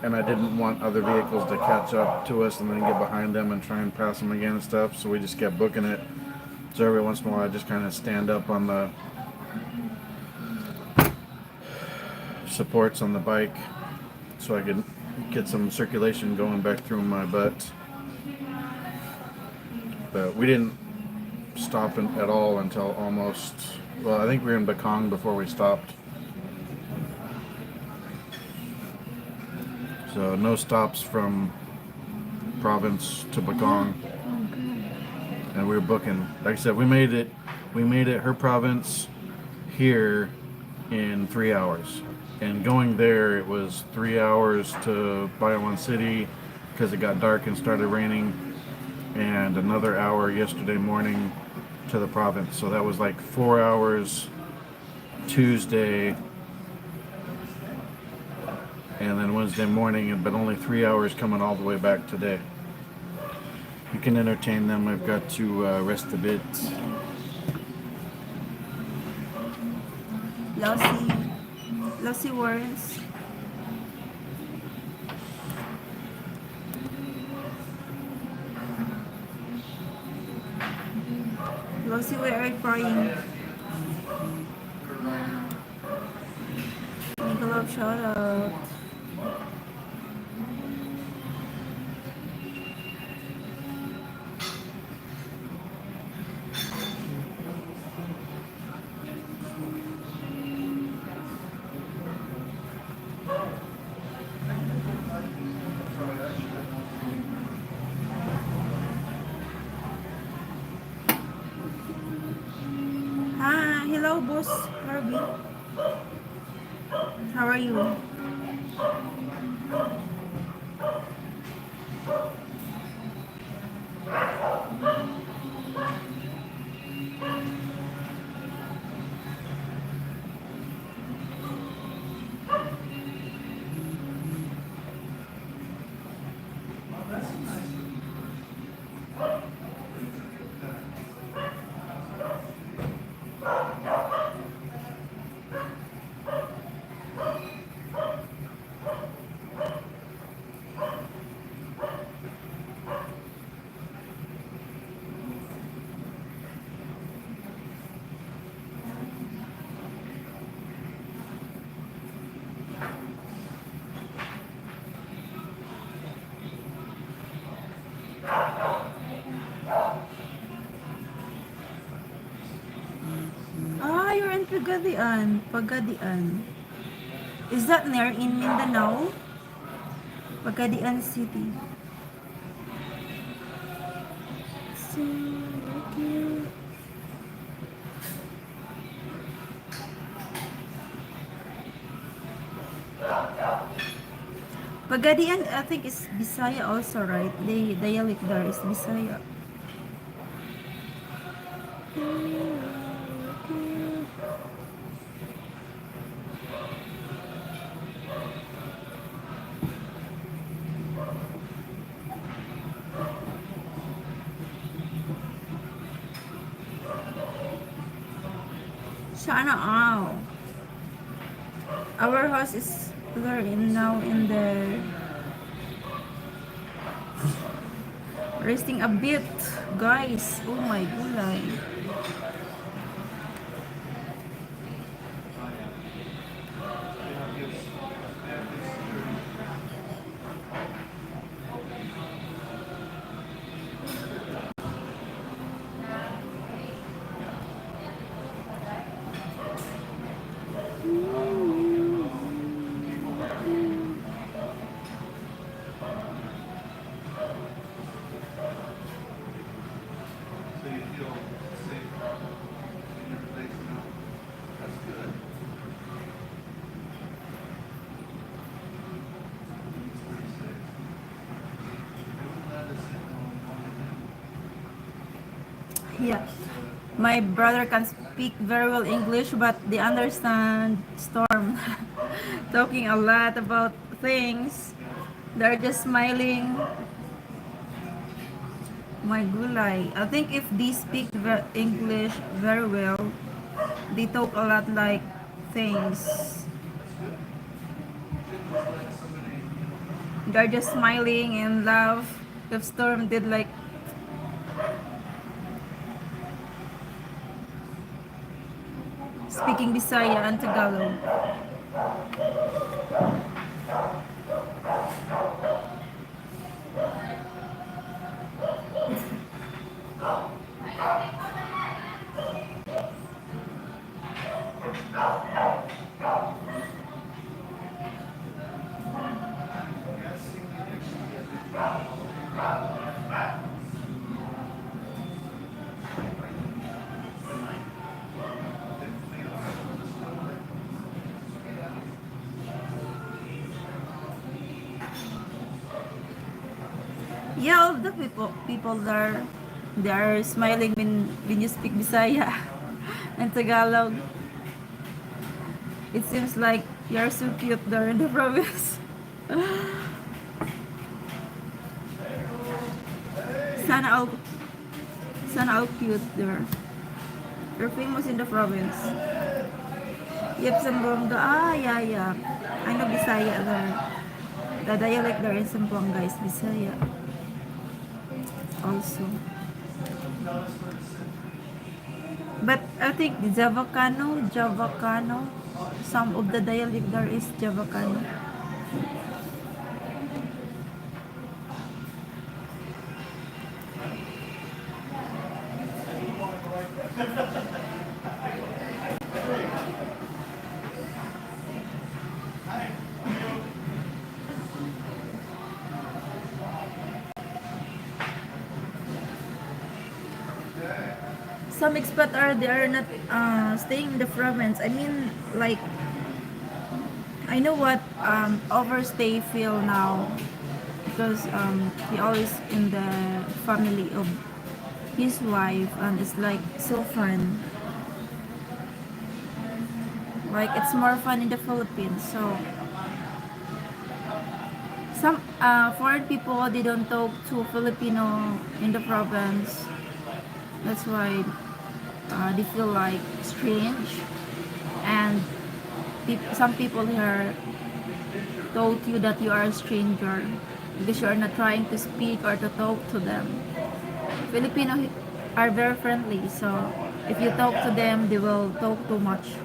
and I didn't want other vehicles to catch up to us and then get behind them and try and pass them again and stuff, so we just kept booking it. So every once in a while I just kind of stand up on the supports on the bike so I could get some circulation going back through my butt. But we didn't stop at all until almost, well, I think we were in Bakong before we stopped. So no stops from province to Bakong. And we were booking. Like I said, we made it her province here in 3 hours. And going there, it was 3 hours to Bayawan City because it got dark and started raining, and another hour yesterday morning to the province. So that was like 4 hours Tuesday, and then Wednesday morning, but only 3 hours coming all the way back today. You can entertain them. I've got to rest a bit. Lossy words. Lossy, where are you crying? Make a love shout out. Hi, hello, boss Harvey. How are you? Ah, you're in Pagadian. Pagadian. Is that near in Mindanao? Pagadian City. So, okay. Pagadian, I think is Bisaya also, right? The dialect there is Bisaya. Sana all. Our house is there in now in the resting a bit, guys. Oh my gulay. So you feel safe in your place now. That's good. It's pretty safe. They wouldn't let us in on Yeah. My brother can speak very well English, but they understand Storm talking a lot about things. They're just smiling. My gulay. I think if they speak English very well, they talk a lot like things. They're just smiling and laugh. If Storm did like speaking Bisaya and Tagalog. Yeah, all the people there, they are smiling when you speak Bisaya and Tagalog. It seems like you're so cute there in the province. Sana all, sana all cute there. You're famous in the province. Yep, Zamboanga. Ah, yeah, yeah. I know Bisaya there. The dialect there in Zamboanga is Bisaya also. But I think Javacano, some of the dialect there is Javacano. Some expat are they are not staying in the province. I mean, like I know what overstay feel now because he always in the family of his wife and it's like so fun. Like it's more fun in the Philippines. So some foreign people they don't talk to Filipino in the province. That's why they feel like strange and some people here told you that you are a stranger because you are not trying to speak or to talk to them. Filipino are very friendly, so if you talk to them they will talk too much.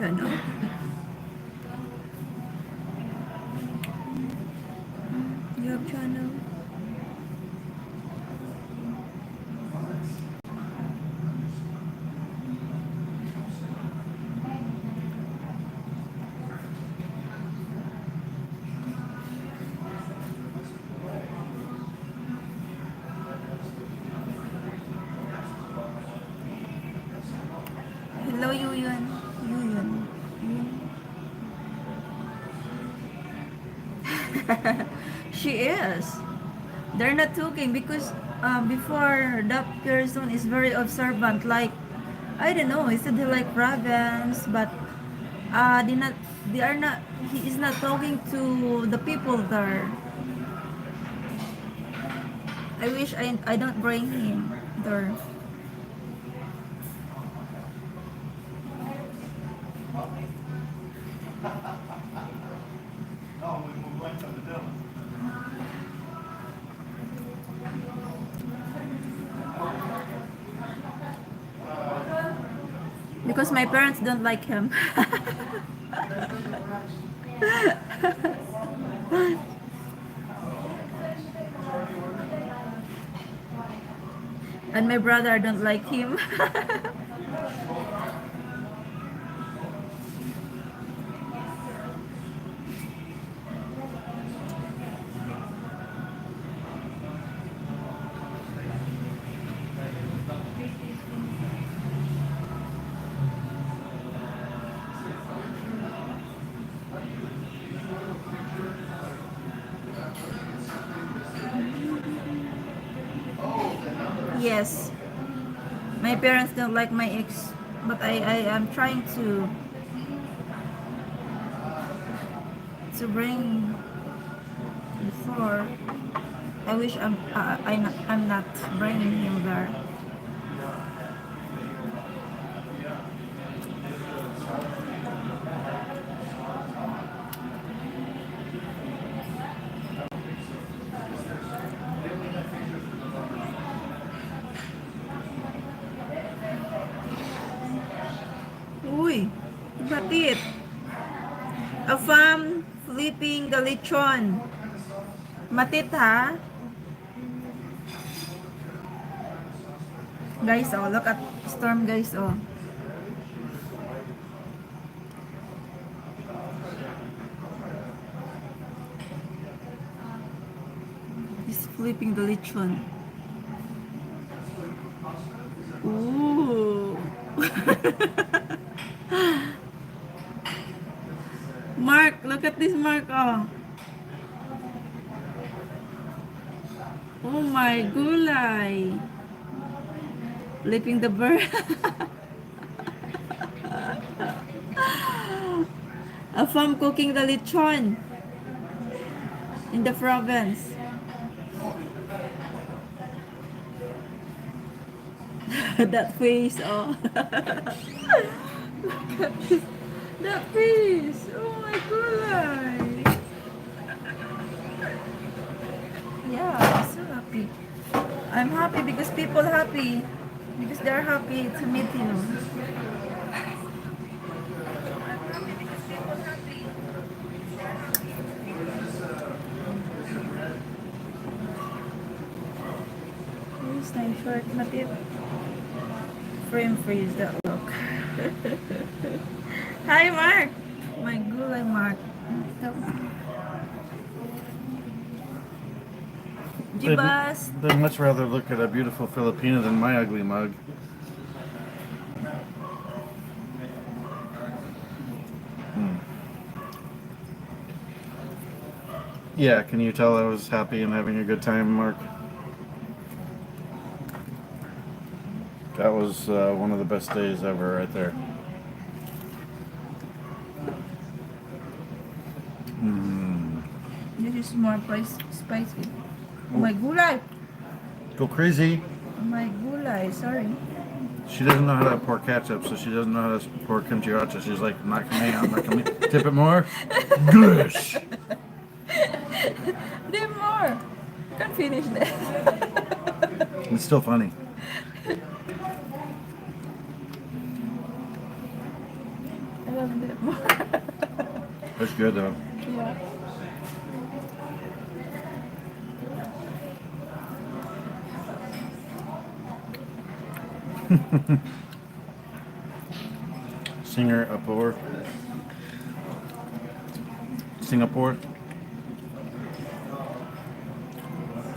channel? You have channel? Hello, Yuyun. Yuyun. She is. They're not talking because before that person is very observant. Like I don't know. He said they like province, but they not. They are not. He is not talking to the people there. I wish I don't bring him there. No, we went to the dinner. Because my parents don't like him. And my brother don't like him. Yes. My parents don't like my ex, but I am trying to bring before. I wish I'm not bringing him there. Uy, batit. A farm flipping the lechon. Matit ha? Guys, oh, look at Storm, guys, oh. He's flipping the lechon. Ooh. Mark, look at this Mark, oh. Oh my gulay. Flipping the bird. A farm cooking the lechon in the province. That face, oh. Look at this. That face. Oh my gulay. Yeah, I'm so happy. I'm happy because people happy. Because they're happy to meet you. I'm happy because people happy. Where's my short native? Frame freeze that look. Hi Mark! My gulay Mark. Jibas! They'd much rather look at a beautiful Filipina than my ugly mug. Yeah, can you tell I was happy and having a good time, Mark? That was one of the best days ever right there. This is more spicy. Oh my gulay! Go crazy. Oh my gulay, sorry. She doesn't know how to pour ketchup, so she doesn't know how to pour kimchi racha. She's like, not coming out, not coming. Tip it more. Gush. Need more. Can't finish that. It's still funny. I love That's good though. Yeah. Singapore. Singapore.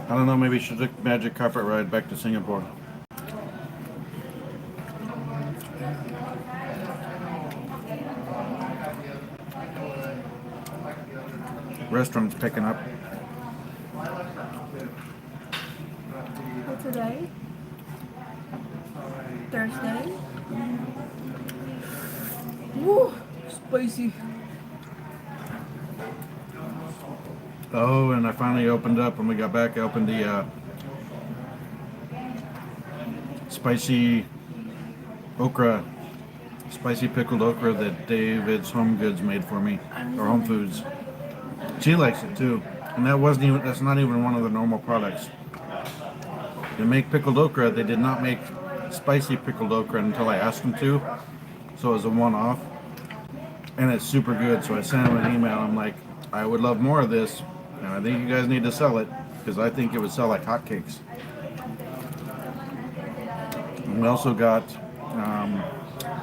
I don't know, maybe you should take magic carpet ride back to Singapore. Restaurant's picking up. What's today? Thursday? Woo! Spicy. Oh, and I finally opened up when we got back. I opened the spicy okra, spicy pickled okra that David's Home Goods made for me, or Home Foods. She likes it too, and that's not even one of the normal products. They make pickled okra. They did not make spicy pickled okra until I asked them to, so it was a one-off, and it's super good. So I sent them an email. I'm like, I would love more of this, and I think you guys need to sell it because I think it would sell like hotcakes. And we also got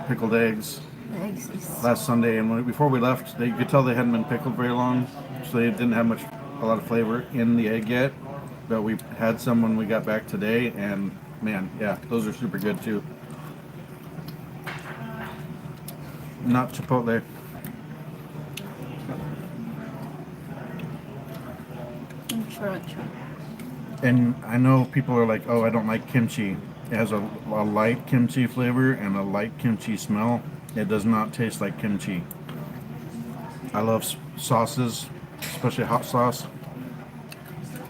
pickled eggs Eggs is last Sunday, and before we left, you could tell they hadn't been pickled very long, so they didn't have a lot of flavor in the egg yet. But we had some when we got back today, and man, yeah, those are super good too. Not chipotle. in church. And I know people are like, oh, I don't like kimchi. It has a light kimchi flavor and a light kimchi smell. It does not taste like kimchi. I love sauces, especially hot sauce.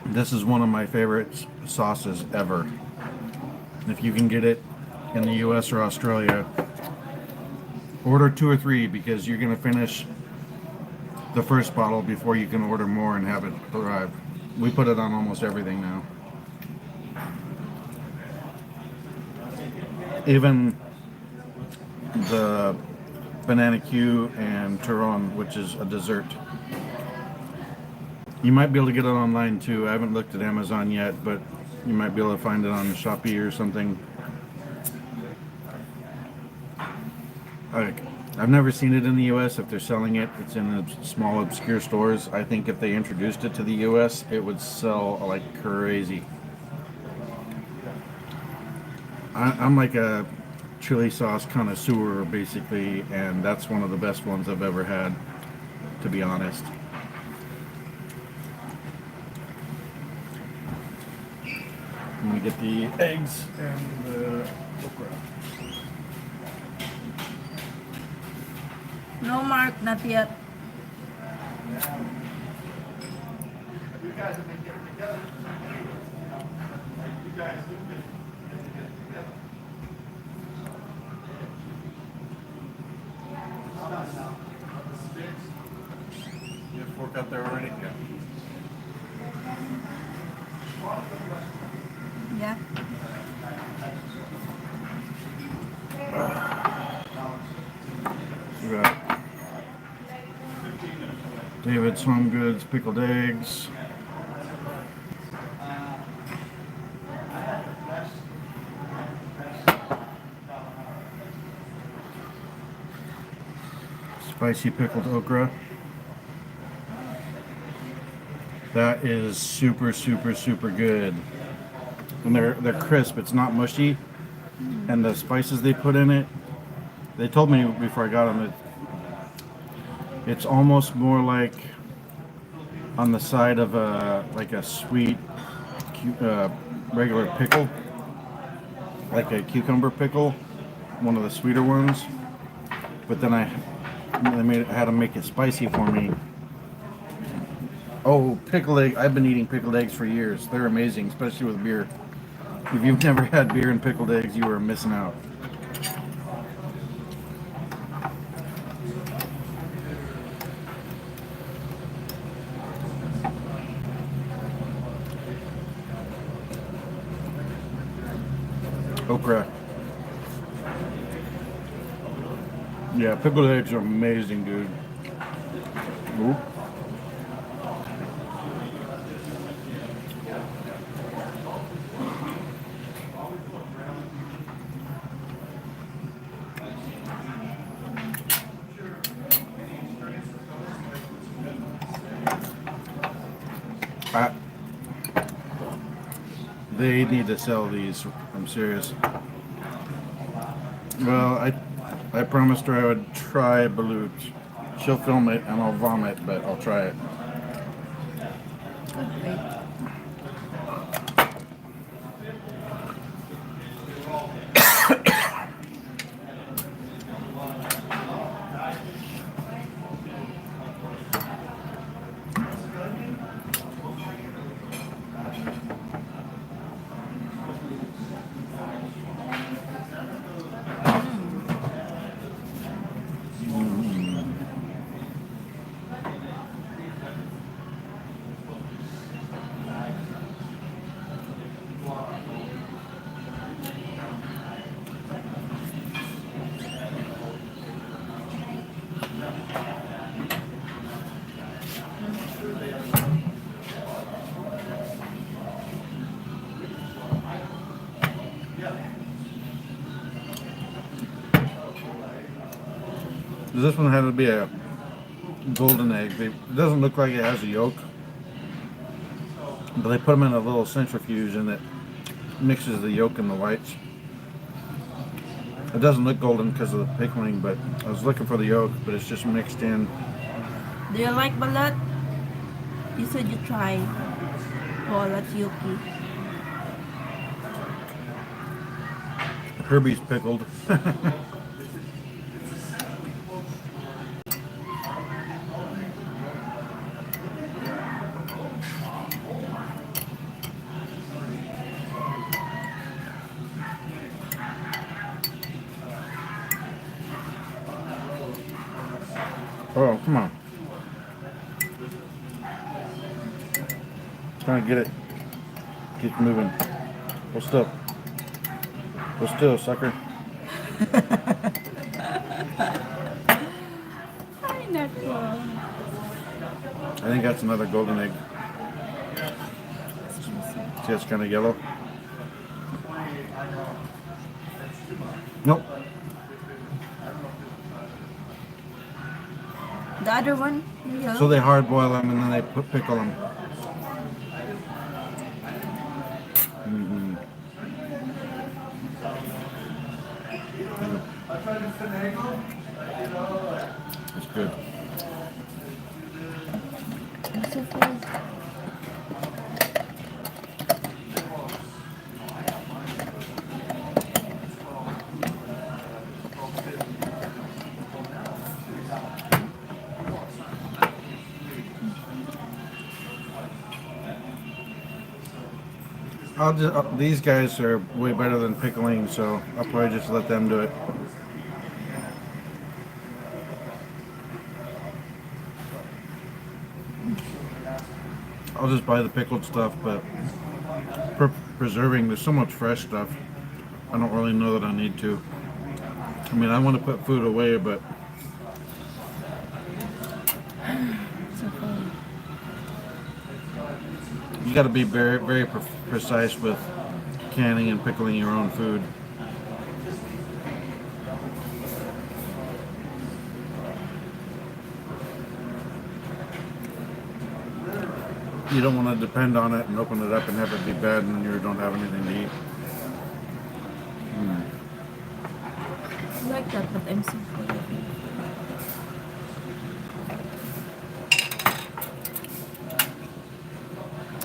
This is one of my favorite sauces ever. If you can get it in the US or Australia, order 2 or 3 because you're going to finish the first bottle before you can order more and have it arrive. We put it on almost everything now. Even the banana Q and Turon, which is a dessert. You might be able to get it online too. I haven't looked at Amazon yet, but you might be able to find it on Shopee or something. I've never seen it in the US. If they're selling it, it's in small obscure stores. I think if they introduced it to the US, it would sell like crazy. I'm like a chili sauce connoisseur basically, and that's one of the best ones I've ever had, to be honest. Let me get the eggs and the okra. No, Mark, not yet. You guys have been getting together. You guys have been getting together. You have a fork out there already? Yeah. Yeah. We got David's Home Goods pickled eggs. Spicy pickled okra. That is super, super, super good. And they're crisp. It's not mushy. And the spices they put in it, they told me before I got them that it's almost more like on the side of a sweet regular pickle, like a cucumber pickle, one of the sweeter ones. But then I had to make it spicy for me. Oh, pickled egg! I've been eating pickled eggs for years. They're amazing, especially with beer. If you've never had beer and pickled eggs, you are missing out. Okra. Yeah, pickled eggs are amazing, dude. Ooh. I, they need to sell these. I'm serious. Well, I promised her I would try balut. She'll film it and I'll vomit, but I'll try it. Good, wait. This one had to be a golden egg. It doesn't look like it has a yolk, but they put them in a little centrifuge and it mixes the yolk and the whites. It doesn't look golden because of the pickling, but I was looking for the yolk, but it's just mixed in. Do you like balut? You said you try. Oh, that's yucky. Herbie's pickled. Oh, come on. Trying to get it. Keep moving. Hold still. Hold still, sucker. Ay, nako. I think that's another golden egg. See, it's kind of yellow. Nope. The other one? Yellow? So they hard boil them and then they pickle them. It's good. It's so full. These guys are way better than pickling, so I'll probably just let them do it. I'll just buy the pickled stuff, but preserving, there's so much fresh stuff. I don't really know that I need to. I mean, I want to put food away, but So full. you got to be very, very precise with canning and pickling your own food. You don't want to depend on it and open it up and have it be bad and you don't have anything to eat. I like that, but I'm so full.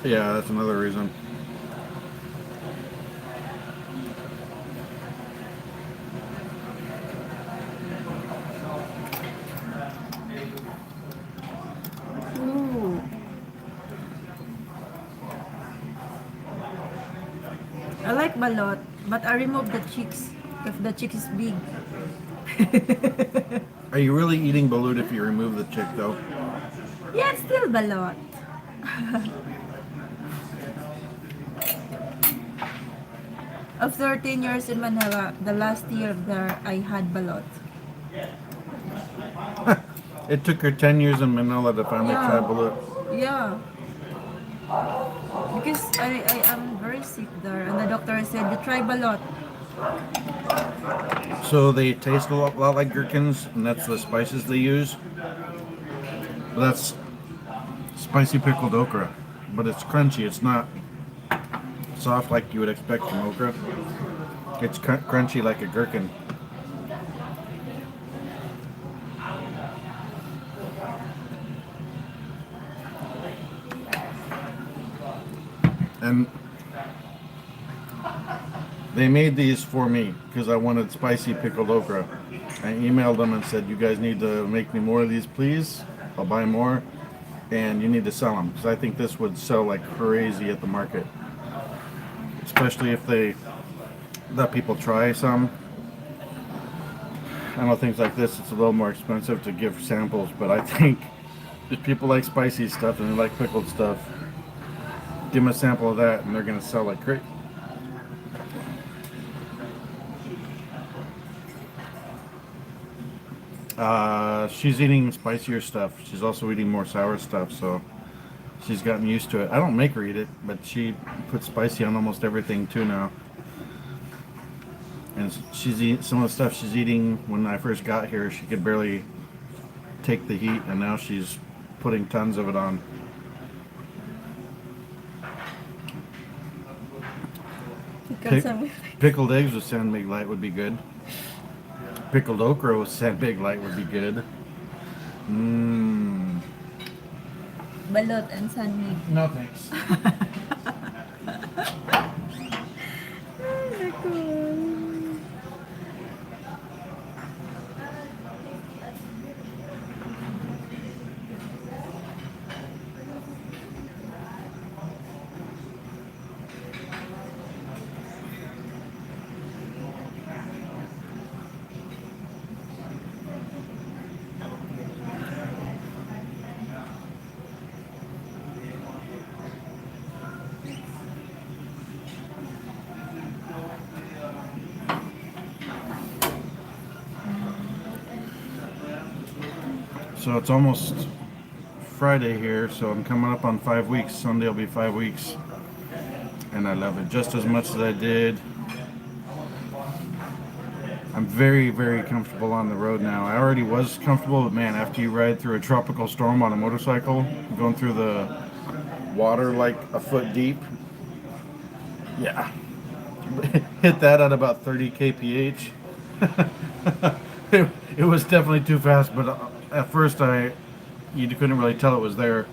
Yeah, that's another reason. Ooh. I like balot, but I remove the cheeks if the cheek is big. Are you really eating balut if you remove the chick though? Yeah, it's still balot. Of 13 years in Manila, the last year there I had balot. It took her 10 years in Manila to finally Yeah. try balut. Yeah. Because I am very sick there, and the doctor said you try balot. So they taste a lot like gherkins, and that's the spices they use. But that's spicy pickled okra. But it's crunchy. It's not soft like you would expect from okra. It's crunchy like a gherkin. And they made these for me because I wanted spicy pickled okra. I emailed them and said, "You guys need to make me more of these, please. I'll buy more, and you need to sell them because I think this would sell like crazy at the market, especially if they let people try some." I know things like this, it's a little more expensive to give samples, but I think if people like spicy stuff and they like pickled stuff, give them a sample of that and they're going to sell like crazy. She's eating spicier stuff. She's also eating more sour stuff, so she's gotten used to it. I don't make her eat it, but she puts spicy on almost everything too now. And she's eating some of the stuff she's eating. When I first got here, she could barely take the heat, and now she's putting tons of it on. Because I'm Pickled eggs with sandbag light would be good. Pickled okra with sandbag light would be good. Mmm. balot and sunmig. No thanks. So it's almost Friday here, so I'm coming up on 5 weeks. Sunday will be 5 weeks. And I love it just as much as I did. I'm very, very comfortable on the road now. I already was comfortable, but man, after you ride through a tropical storm on a motorcycle, going through the water like a foot deep, yeah. Hit that at about 30 kph. It was definitely too fast, but at first you couldn't really tell it was there,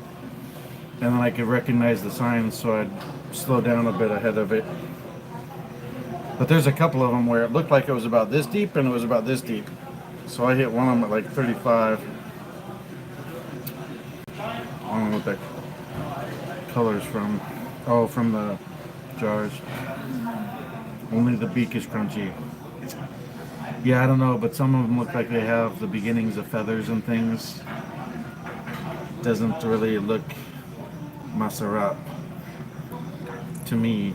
and then I could recognize the signs, so I'd slow down a bit ahead of it. But there's a couple of them where it looked like it was about this deep, and it was about this deep. So I hit one of them at like 35. I don't know what that color's from. Oh, from the jars. Only the beak is crunchy. Yeah, I don't know, but some of them look like they have the beginnings of feathers and things. Doesn't really look masarap to me.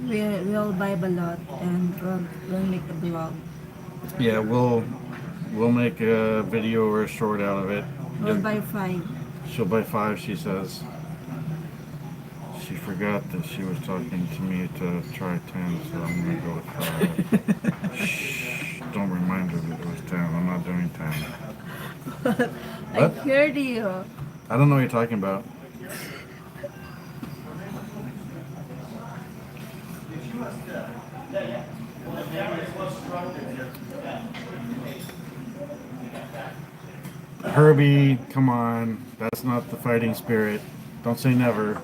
We'll buy balot and we'll make a vlog. Yeah, we'll make a video or a short out of it. We'll buy 5. She'll buy 5, she says. She forgot that she was talking to me to try 10, so I'm gonna go with 5. Shh, don't remind her that it was 10. I'm not doing 10. I What? heard you. I don't know what you're talking about. Herbie, come on. That's not the fighting spirit. Don't say never.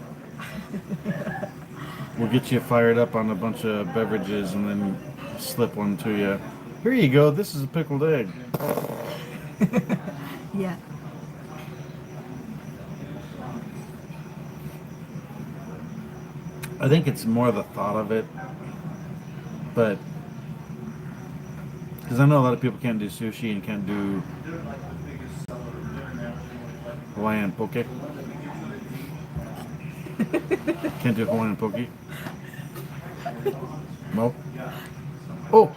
We'll get you fired up on a bunch of beverages and then slip one to you. Here you go. This is a pickled egg. Yeah. I think it's more the thought of it. But, because I know a lot of people can't do sushi and can't do Hawaiian poke. Can't do Hawaiian poke. No. Oh.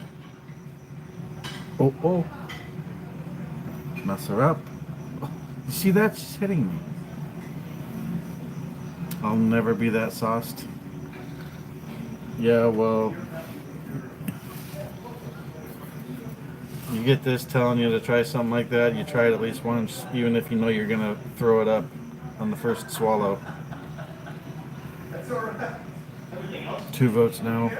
Oh, oh. Mess her up. You see that? She's hitting me. I'll never be that sauced. Yeah, well, you get this telling you to try something like that, you try it at least once, even if you know you're gonna throw it up on the first swallow. 2 votes no.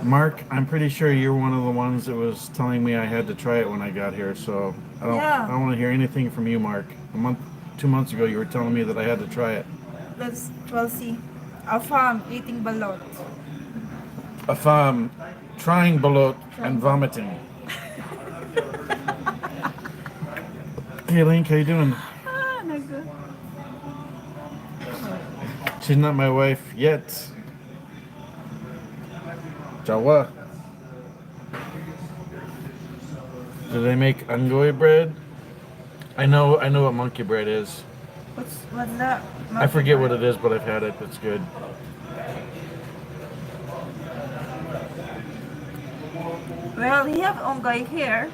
Mark, I'm pretty sure you're one of the ones that was telling me I had to try it when I got here, so I don't want to hear anything from you, Mark. 2 months ago, you were telling me that I had to try it. We'll see. A farm eating balot. If I'm trying bolot and vomiting. Hey, Link, how you doing? Ah, nago. She's not my wife yet. Jawa. Do they make angoy bread? I know what monkey bread is. What's that? I forget what it is, but I've had it. It's good. Well, we have ongay here.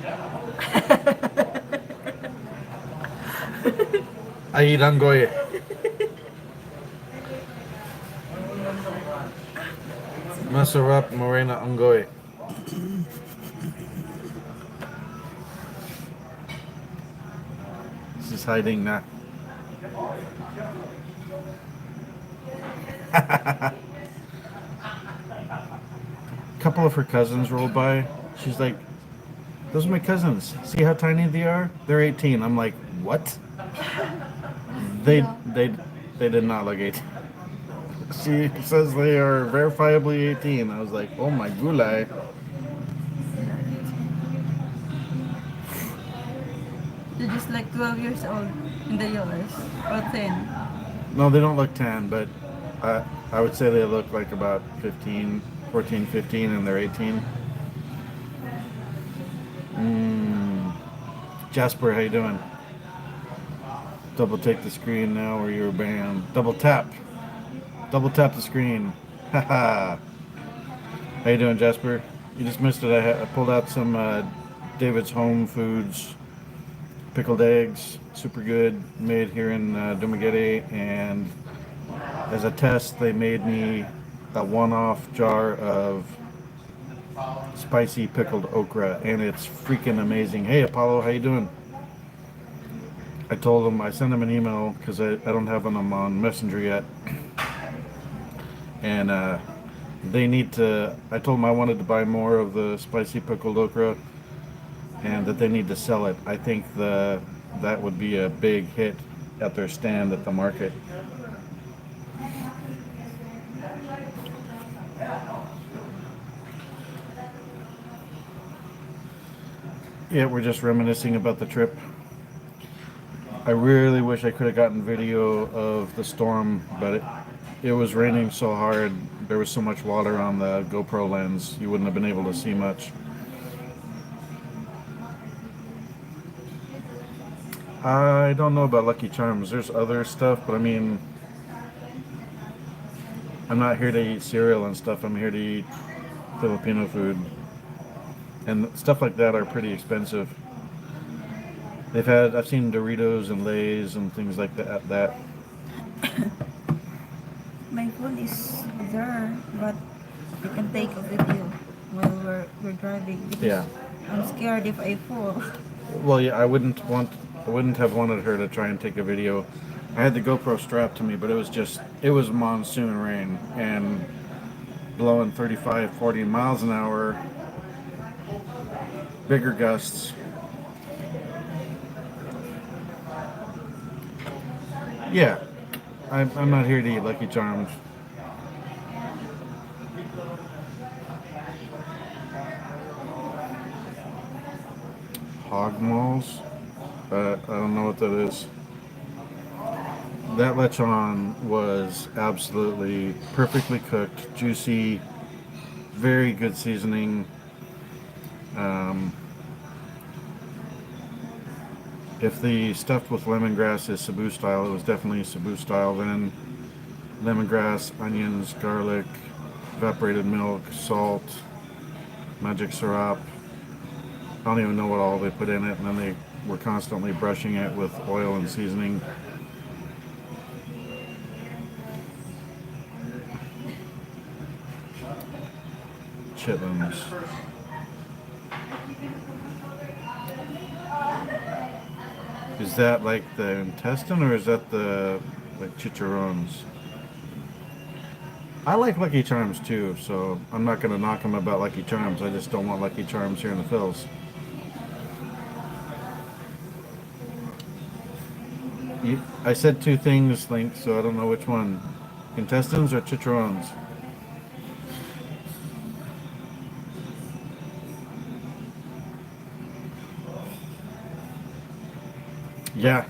I eat angoy. Masarap morena angoy. She's hiding now. Couple of her cousins rolled by. She's like, "Those are my cousins. See how tiny they are? They're 18." I'm like, "What?" They did not look 18. She says they are verifiably 18. I was like, "Oh my gulai." They're just like 12 years old in the US or 10. No, they don't look 10, but I would say they look like about 15, 14, 15, and they're 18. Jasper, how you doing? Double take the screen now or you're banned. Double tap. Double tap the screen. Haha. How you doing, Jasper? You just missed it. I pulled out some David's Home Foods pickled eggs. Super good. Made here in Dumaguete. And as a test, they made me a one-off jar of spicy pickled okra, and it's freaking amazing. Hey, Apollo, how you doing? I told him, I sent him an email because I don't have them on Messenger yet. And they need to, I told them I wanted to buy more of the spicy pickled okra and that they need to sell it. I think that would be a big hit at their stand at the market. Yeah, we're just reminiscing about the trip. I really wish I could have gotten video of the storm, but it was raining so hard. There was so much water on the GoPro lens, you wouldn't have been able to see much. I don't know about Lucky Charms. There's other stuff, but I mean, I'm not here to eat cereal and stuff. I'm here to eat Filipino food. And stuff like that are pretty expensive. I've seen Doritos and Lay's and things like that. My phone is there, but I can take a video while we're driving because Yeah. I'm scared if I fall. Well, yeah, I wouldn't have wanted her to try and take a video. I had the GoPro strapped to me, but it was monsoon rain and blowing 35, 40 miles an hour, bigger gusts. Yeah, I'm not here to eat Lucky Charms. Hog malls? I don't know what that is. That lechon was absolutely perfectly cooked, juicy, very good seasoning. If the stuffed with lemongrass is Cebu style, it was definitely Cebu style then. Lemongrass, onions, garlic, evaporated milk, salt, magic syrup. I don't even know what all they put in it, and then we're constantly brushing it with oil and seasoning. Chitlins. Is that like the intestine or is that the like chicharrones? I like Lucky Charms too, so I'm not going to knock them about Lucky Charms. I just don't want Lucky Charms here in the Phils. I said two things, Link, so I don't know which one. Intestines or chicharrones? Yeah.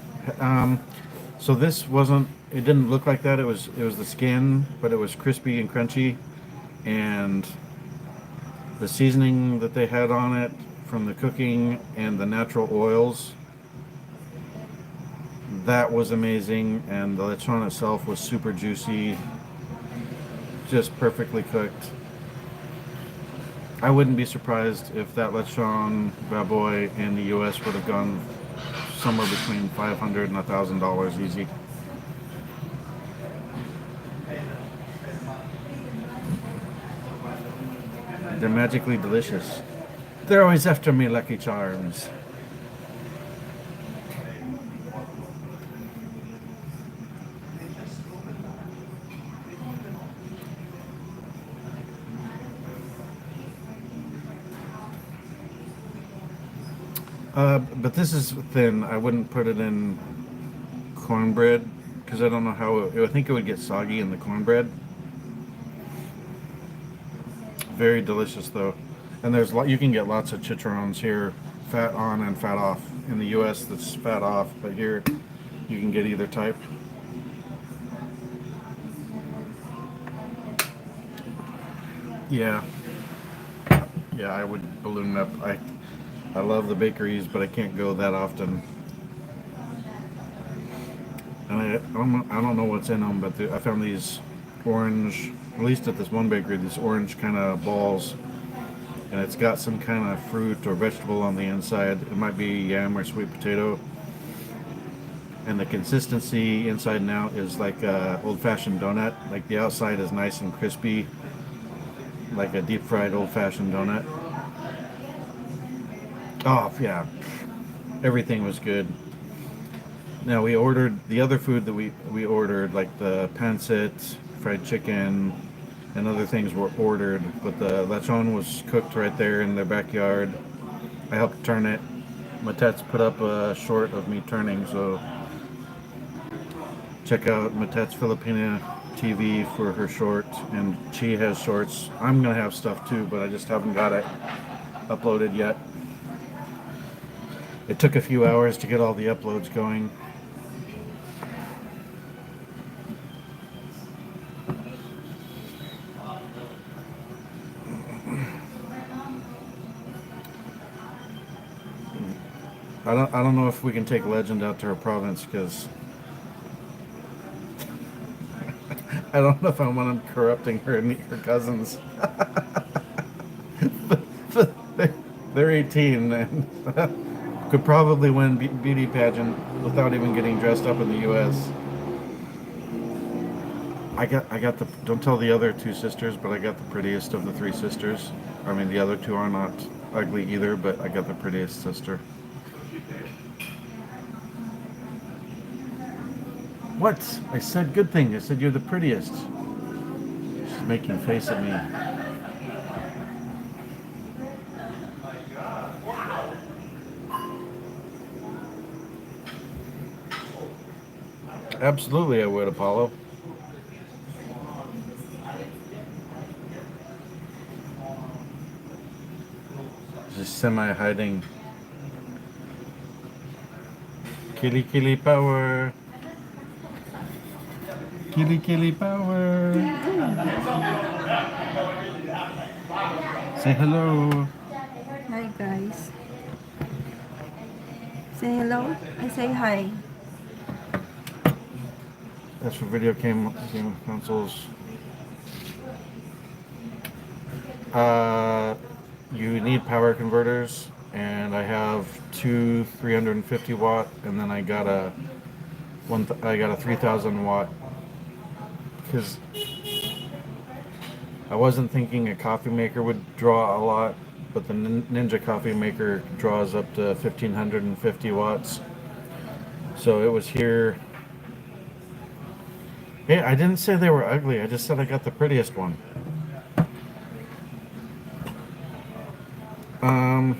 So this wasn't. It didn't look like that. It was the skin, but it was crispy and crunchy, and the seasoning that they had on it from the cooking and the natural oils. That was amazing, and the lechon itself was super juicy, just perfectly cooked. I wouldn't be surprised if that lechon baboy in the U.S. would have gone somewhere between $500 and $1,000 easy. They're magically delicious. They're always after me, Lucky Charms. But this is thin. I wouldn't put it in cornbread because I don't know how I think it would get soggy in the cornbread. Very delicious though, and you can get lots of chicharrones here, fat on and fat off. In the U.S., that's fat off, but here you can get either type. Yeah, I would balloon up. I love the bakeries, but I can't go that often. And I don't know what's in them, but I found these orange, at least at this one bakery, these orange kind of balls. And it's got some kind of fruit or vegetable on the inside. It might be yam or sweet potato. And the consistency inside and out is like a old-fashioned donut. Like the outside is nice and crispy, like a deep-fried old-fashioned donut. Oh, yeah. Everything was good. Now we ordered the other food that we ordered, like the pancit, fried chicken, and other things were ordered, but the lechon was cooked right there in their backyard. I helped turn it. Matet's put up a short of me turning, so check out Matet's Filipina TV for her short, and she has shorts. I'm gonna have stuff too, but I just haven't got it uploaded yet. It took a few hours to get all the uploads going. I don't know if we can take Legend out to her province because I don't know if I want him corrupting her cousins. They're 18 and could probably win beauty pageant without even getting dressed up in the U.S. I got the, don't tell the other two sisters, but I got the prettiest of the three sisters. I mean, the other two are not ugly either, but I got the prettiest sister. What? I said good thing. I said you're the prettiest. She's making a face at me. Absolutely I would, Apollo. Just semi-hiding. Killy power. Killy power. Say hello. Hi guys. Say hello. I say hi. That's for video game consoles. You need power converters. and I have two 350 watt, and then I got a I got a 3000 watt, because I wasn't thinking a coffee maker would draw a lot, but the Ninja coffee maker draws up to 1550 watts. So it was here. Hey, I didn't say they were ugly. I just said I got the prettiest one. Um,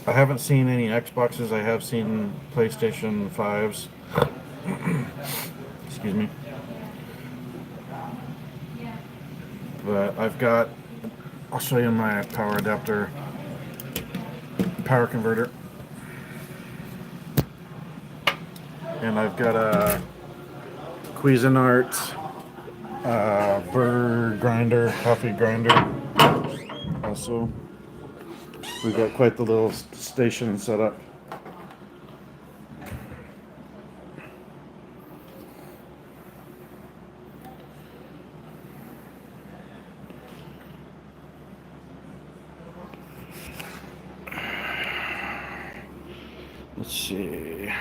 I haven't seen any Xboxes. I have seen PlayStation 5s. Excuse me. But I'll show you my power adapter, power converter. And I've got a Cuisinart burr grinder, coffee grinder. Also, we've got quite the little station set up. Let's see.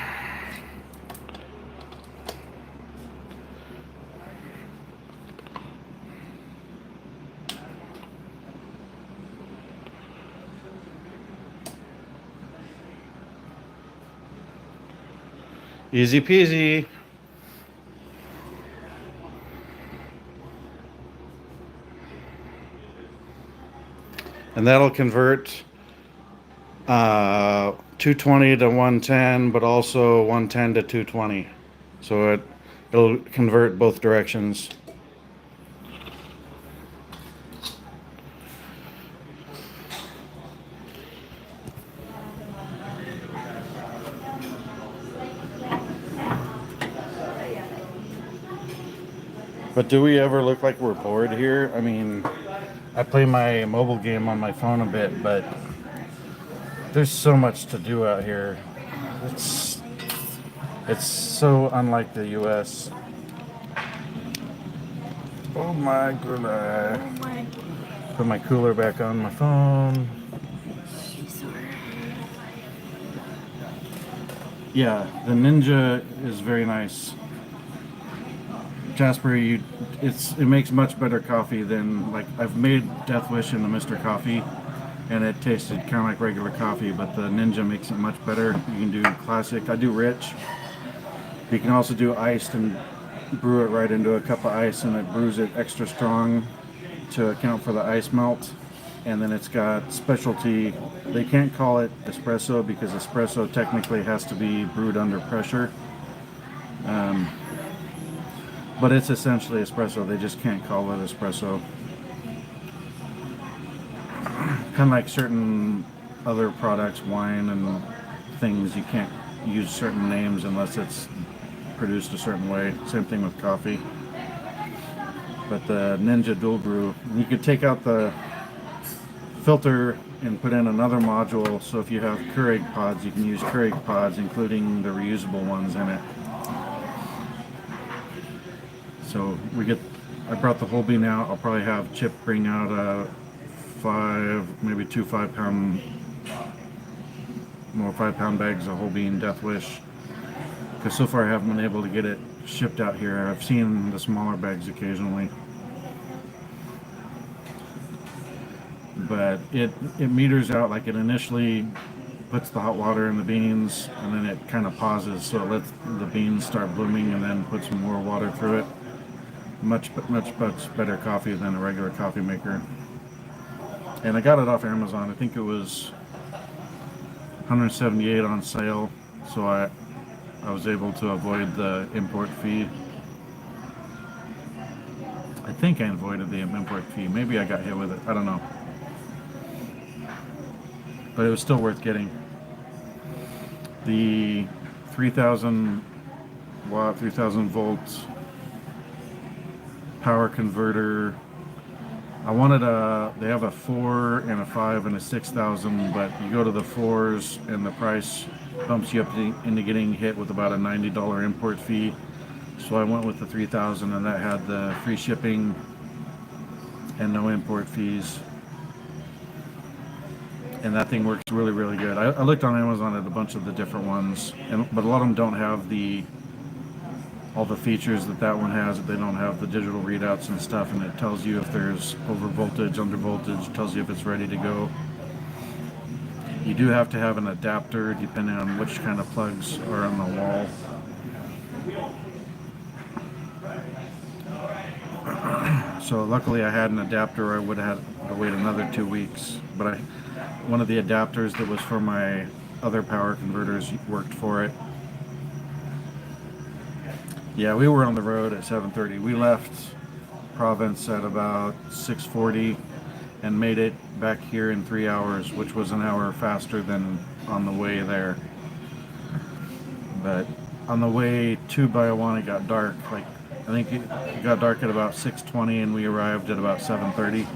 Easy peasy. And that'll convert 220 to 110, but also 110 to 220. So it'll convert both directions. But do we ever look like we're bored here? I mean, I play my mobile game on my phone a bit, but there's so much to do out here. It's so unlike the US. Oh my goodness. Put my cooler back on my phone. Yeah, the Ninja is very nice. Jasper, it makes much better coffee than, like, I've made Death Wish in the Mr. Coffee, and it tasted kind of like regular coffee, but the Ninja makes it much better. You can do classic. I do rich. You can also do iced and brew it right into a cup of ice, and it brews it extra strong to account for the ice melt. And then it's got specialty. They can't call it espresso because espresso technically has to be brewed under pressure. But it's essentially espresso. They just can't call it espresso. Kind of like certain other products, wine and things, you can't use certain names unless it's produced a certain way. Same thing with coffee. But the Ninja Dual Brew, you could take out the filter and put in another module. So if you have Keurig pods, you can use Keurig pods, including the reusable ones in it. So I brought the whole bean out. I'll probably have Chip bring out maybe 2 5-pound bags of whole bean Death Wish. Because so far I haven't been able to get it shipped out here. I've seen the smaller bags occasionally. But it meters out, like it initially puts the hot water in the beans, and then it kind of pauses, so it lets the beans start blooming and then puts more water through it. Much better coffee than a regular coffee maker. And I got it off Amazon. I think it was $178 on sale, so I was able to avoid the import fee. I think I avoided the import fee. Maybe I got hit with it. I don't know. But it was still worth getting. The 3000 watt, 3000 volts power converter. They have a 4 and a 5 and a 6000, but you go to the 4s and the price bumps you up into getting hit with about a $90 import fee. So I went with the 3000, and that had the free shipping and no import fees. and that thing works really, really good. I looked on Amazon at a bunch of the different ones, but a lot of them don't have all the features that one has. They don't have the digital readouts and stuff, and it tells you if there's over voltage, under voltage, tells you if it's ready to go. You do have to have an adapter depending on which kind of plugs are on the wall. So luckily I had an adapter, or I would have had to wait another 2 weeks. But one of the adapters that was for my other power converters worked for it. Yeah, we were on the road at 7:30. We left Province at about 6:40 and made it back here in 3 hours, which was an hour faster than on the way there. But on the way to Bayawani, it got dark. Like, I think it got dark at about 6:20, and we arrived at about 7:30.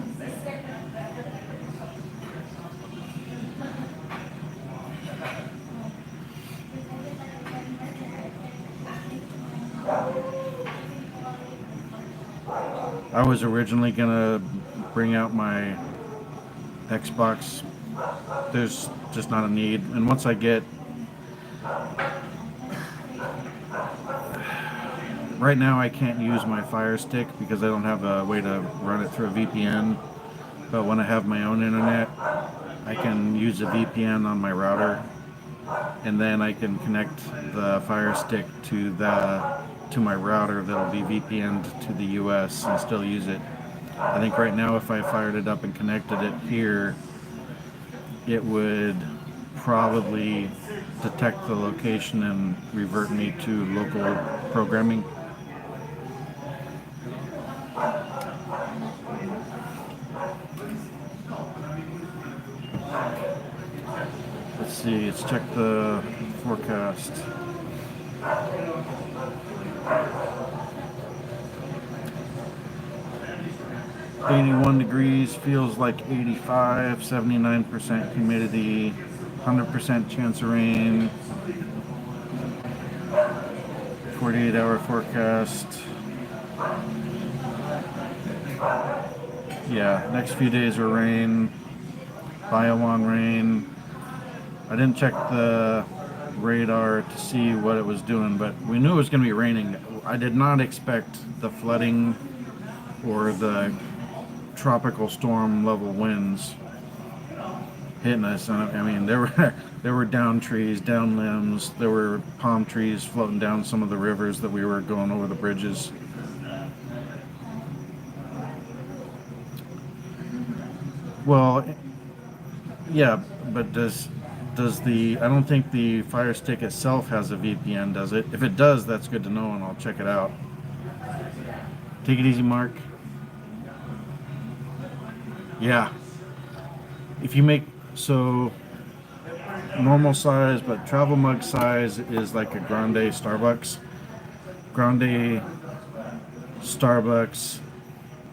I was originally gonna bring out my Xbox. There's just not a need, and once I get right now, I can't use my Fire Stick because I don't have a way to run it through a VPN. But when I have my own internet, I can use a VPN on my router, and then I can connect the Fire Stick to my router that'll be VPN'd to the US and still use it. I think right now if I fired it up and connected it here, it would probably detect the location and revert me to local programming. Let's see, let's check the forecast. 81 degrees, feels like 85, 79% humidity, 100% chance of rain, 48-hour forecast. Yeah, next few days are rain, Bayawan rain. I didn't check the radar to see what it was doing, but we knew it was going to be raining. I did not expect the flooding or the tropical storm level winds hitting us. I mean, there were down trees, down limbs. There were palm trees floating down some of the rivers that we were going over the bridges. Well, yeah, but does the, I don't think the Fire Stick itself has a VPN, does it? If it does, that's good to know, and I'll check it out. Take it easy, Mark. Yeah. If you make, so normal size, but travel mug size is like a Grande Starbucks. Grande Starbucks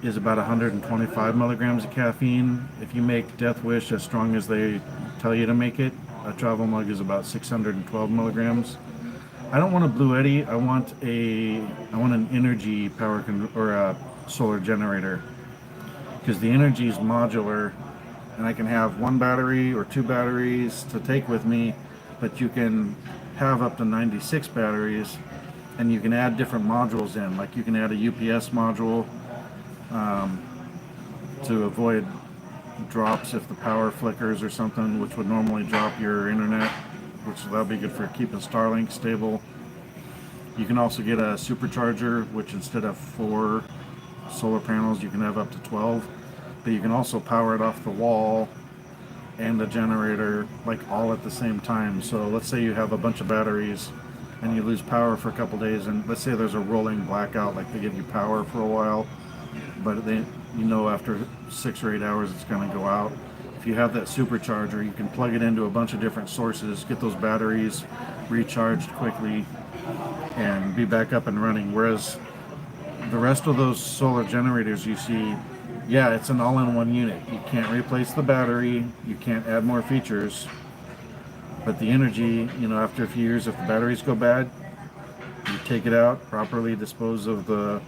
is about 125 milligrams of caffeine. If you make Death Wish as strong as they tell you to make it, a travel mug is about 612 milligrams. I don't want a Blue Eddy. I want an energy power or a solar generator, because the energy is modular, and I can have one battery or two batteries to take with me, but you can have up to 96 batteries, and you can add different modules in. Like you can add a UPS module to avoid drops if the power flickers or something, which would normally drop your internet, which that'll be good for keeping Starlink stable. You can also get a supercharger, which instead of 4 solar panels, you can have up to 12. But you can also power it off the wall and the generator, like all at the same time. So let's say you have a bunch of batteries and you lose power for a couple days, and let's say there's a rolling blackout, like they give you power for a while, but they, you know, after 6 or 8 hours it's going to go out. If you have that supercharger, you can plug it into a bunch of different sources, get those batteries recharged quickly, and be back up and running. Whereas the rest of those solar generators you see, yeah, it's an all-in-one unit. You can't replace the battery, you can't add more features, but the energy, you know, after a few years, if the batteries go bad, you take it out, properly dispose of the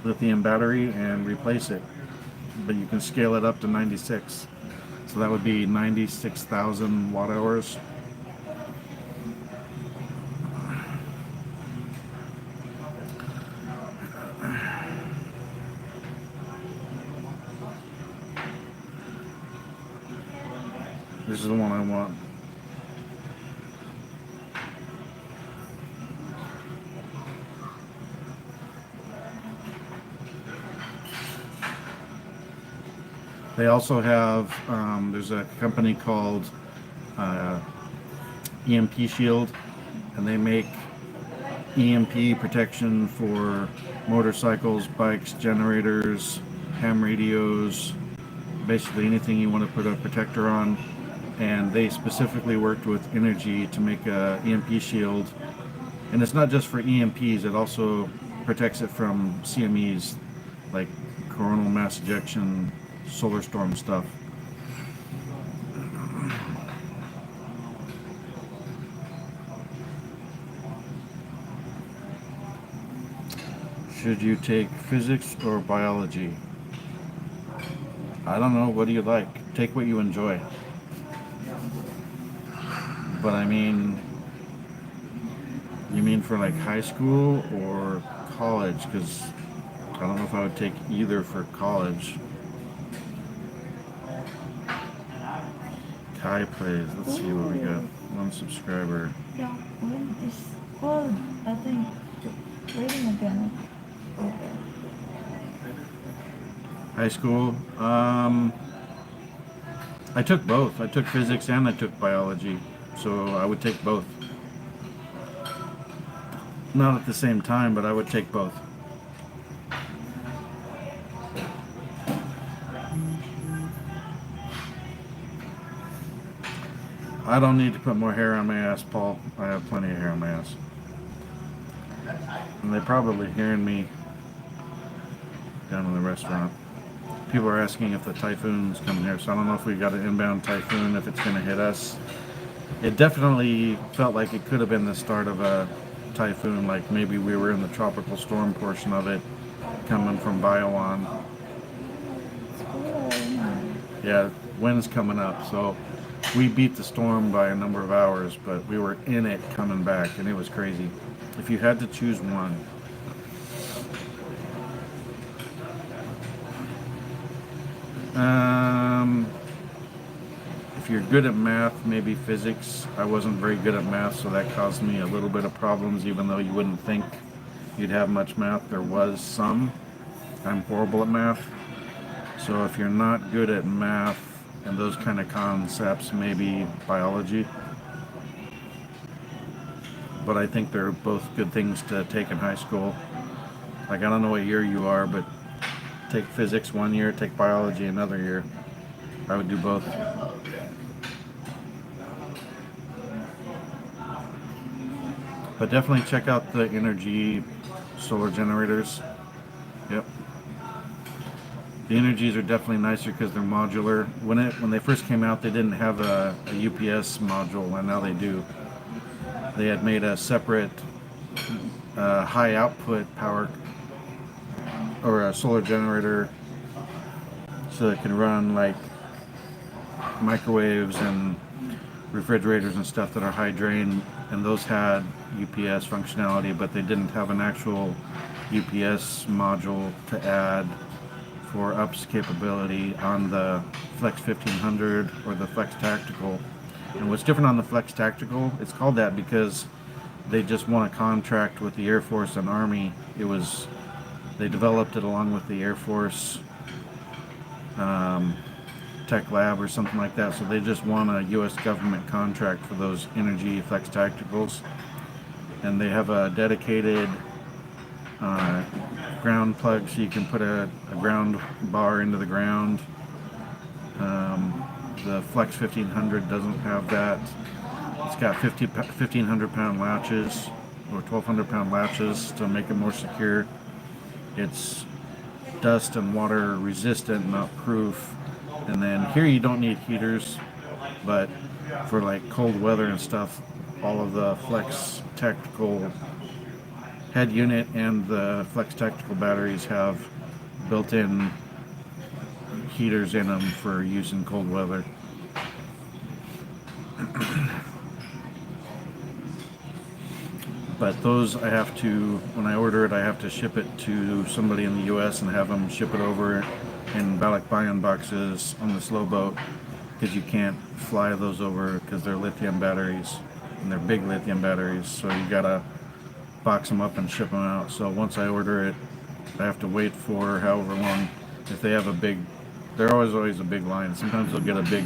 lithium battery, and replace it. But you can scale it up to 96. So that would be 96,000 watt hours. This is the one I want. They also have, there's a company called EMP Shield, and they make EMP protection for motorcycles, bikes, generators, ham radios, basically anything you want to put a protector on. And they specifically worked with Energy to make a EMP shield. And it's not just for EMPs, it also protects it from CMEs, like coronal mass ejection, solar storm stuff. Should you take physics or biology? I don't know, what do you like? Take what you enjoy. But I mean, you mean for like high school or college? Because I don't know if I would take either for college. Kai plays. Let's see what we got. One subscriber. Yeah, when it's cold, I think waiting again. Okay. High school. I took both. I took physics and I took biology. So I would take both. Not at the same time, but I would take both. I don't need to put more hair on my ass, Paul. I have plenty of hair on my ass. And they're probably hearing me down in the restaurant. People are asking if the typhoon's coming here, so I don't know if we got an inbound typhoon, if it's going to hit us. It definitely felt like it could have been the start of a typhoon, like maybe we were in the tropical storm portion of it coming from Biowan. Yeah, wind's coming up, so we beat the storm by a number of hours, but we were in it coming back, and it was crazy. If you had to choose one, if you're good at math, maybe physics. I wasn't very good at math, so that caused me a little bit of problems, even though you wouldn't think you'd have much math. There was some. I'm horrible at math. So if you're not good at math and those kind of concepts, maybe biology. But I think they're both good things to take in high school. Like, I don't know what year you are, but take physics one year, take biology another year. I would do both. But definitely check out the Energy solar generators. Yep. The Energies are definitely nicer because they're modular. When they first came out, they didn't have a UPS module, and now they do. They had made a separate high output power or a solar generator so it can run like microwaves and refrigerators and stuff that are high drain, and those had UPS functionality, but they didn't have an actual UPS module to add for UPS capability on the Flex 1500 or the Flex Tactical. And what's different on the Flex Tactical, it's called that because they just won a contract with the Air Force and Army. They developed it along with the Air Force Tech Lab or something like that. So they just won a U.S. government contract for those Energy Flex Tacticals. And they have a dedicated ground plug, so you can put a ground bar into the ground. The Flex 1500 doesn't have that. It's got 1,500 pound latches or 1,200 pound latches to make it more secure. It's dust and water resistant, not proof. And then here you don't need heaters, but for like cold weather and stuff, all of the Flex Tactical head unit and the Flex Tactical batteries have built-in heaters in them for use in cold weather. But those I have to, when I order it, I have to ship it to somebody in the U.S. and have them ship it over in balikbayan boxes on the slow boat, because you can't fly those over because they're lithium batteries and they're big lithium batteries. So you gotta box them up and ship them out. So once I order it, I have to wait for however long. If they have a big, there always a big line. Sometimes they'll get a big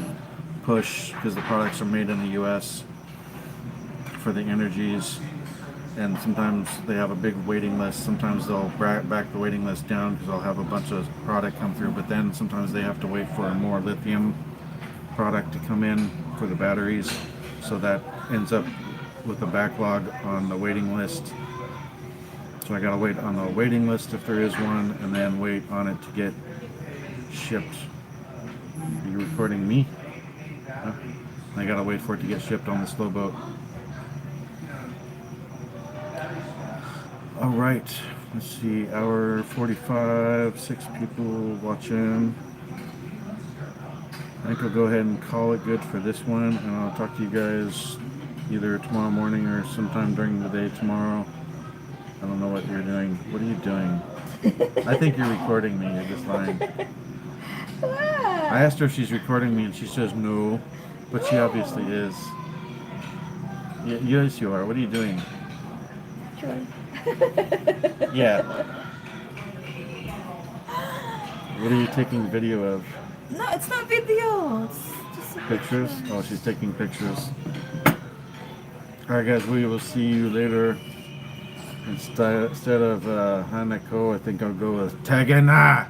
push because the products are made in the U.S. for the energies, and sometimes they have a big waiting list. Sometimes they'll back the waiting list down because they'll have a bunch of product come through, but then sometimes they have to wait for more lithium product to come in for the batteries, so that ends up with a backlog on the waiting list. So I gotta wait on the waiting list if there is one, and then wait on it to get shipped. Are you recording me? Huh? I gotta wait for it to get shipped on the slow boat. All right, let's see, hour 45, 6 people watching. I think I'll go ahead and call it good for this one, and I'll talk to you guys either tomorrow morning or sometime during the day tomorrow. I don't know what you're doing. What are you doing? I think you're recording me. You're just lying. I asked her if she's recording me, and she says no, but she obviously is. Yes, you are. What are you doing? Sure. Yeah. What are you taking video of? No, it's not video. It's just a Pictures? picture. Oh, she's taking pictures. Alright guys, we will see you later. Instead of Hanako, I think I'll go with Tagana!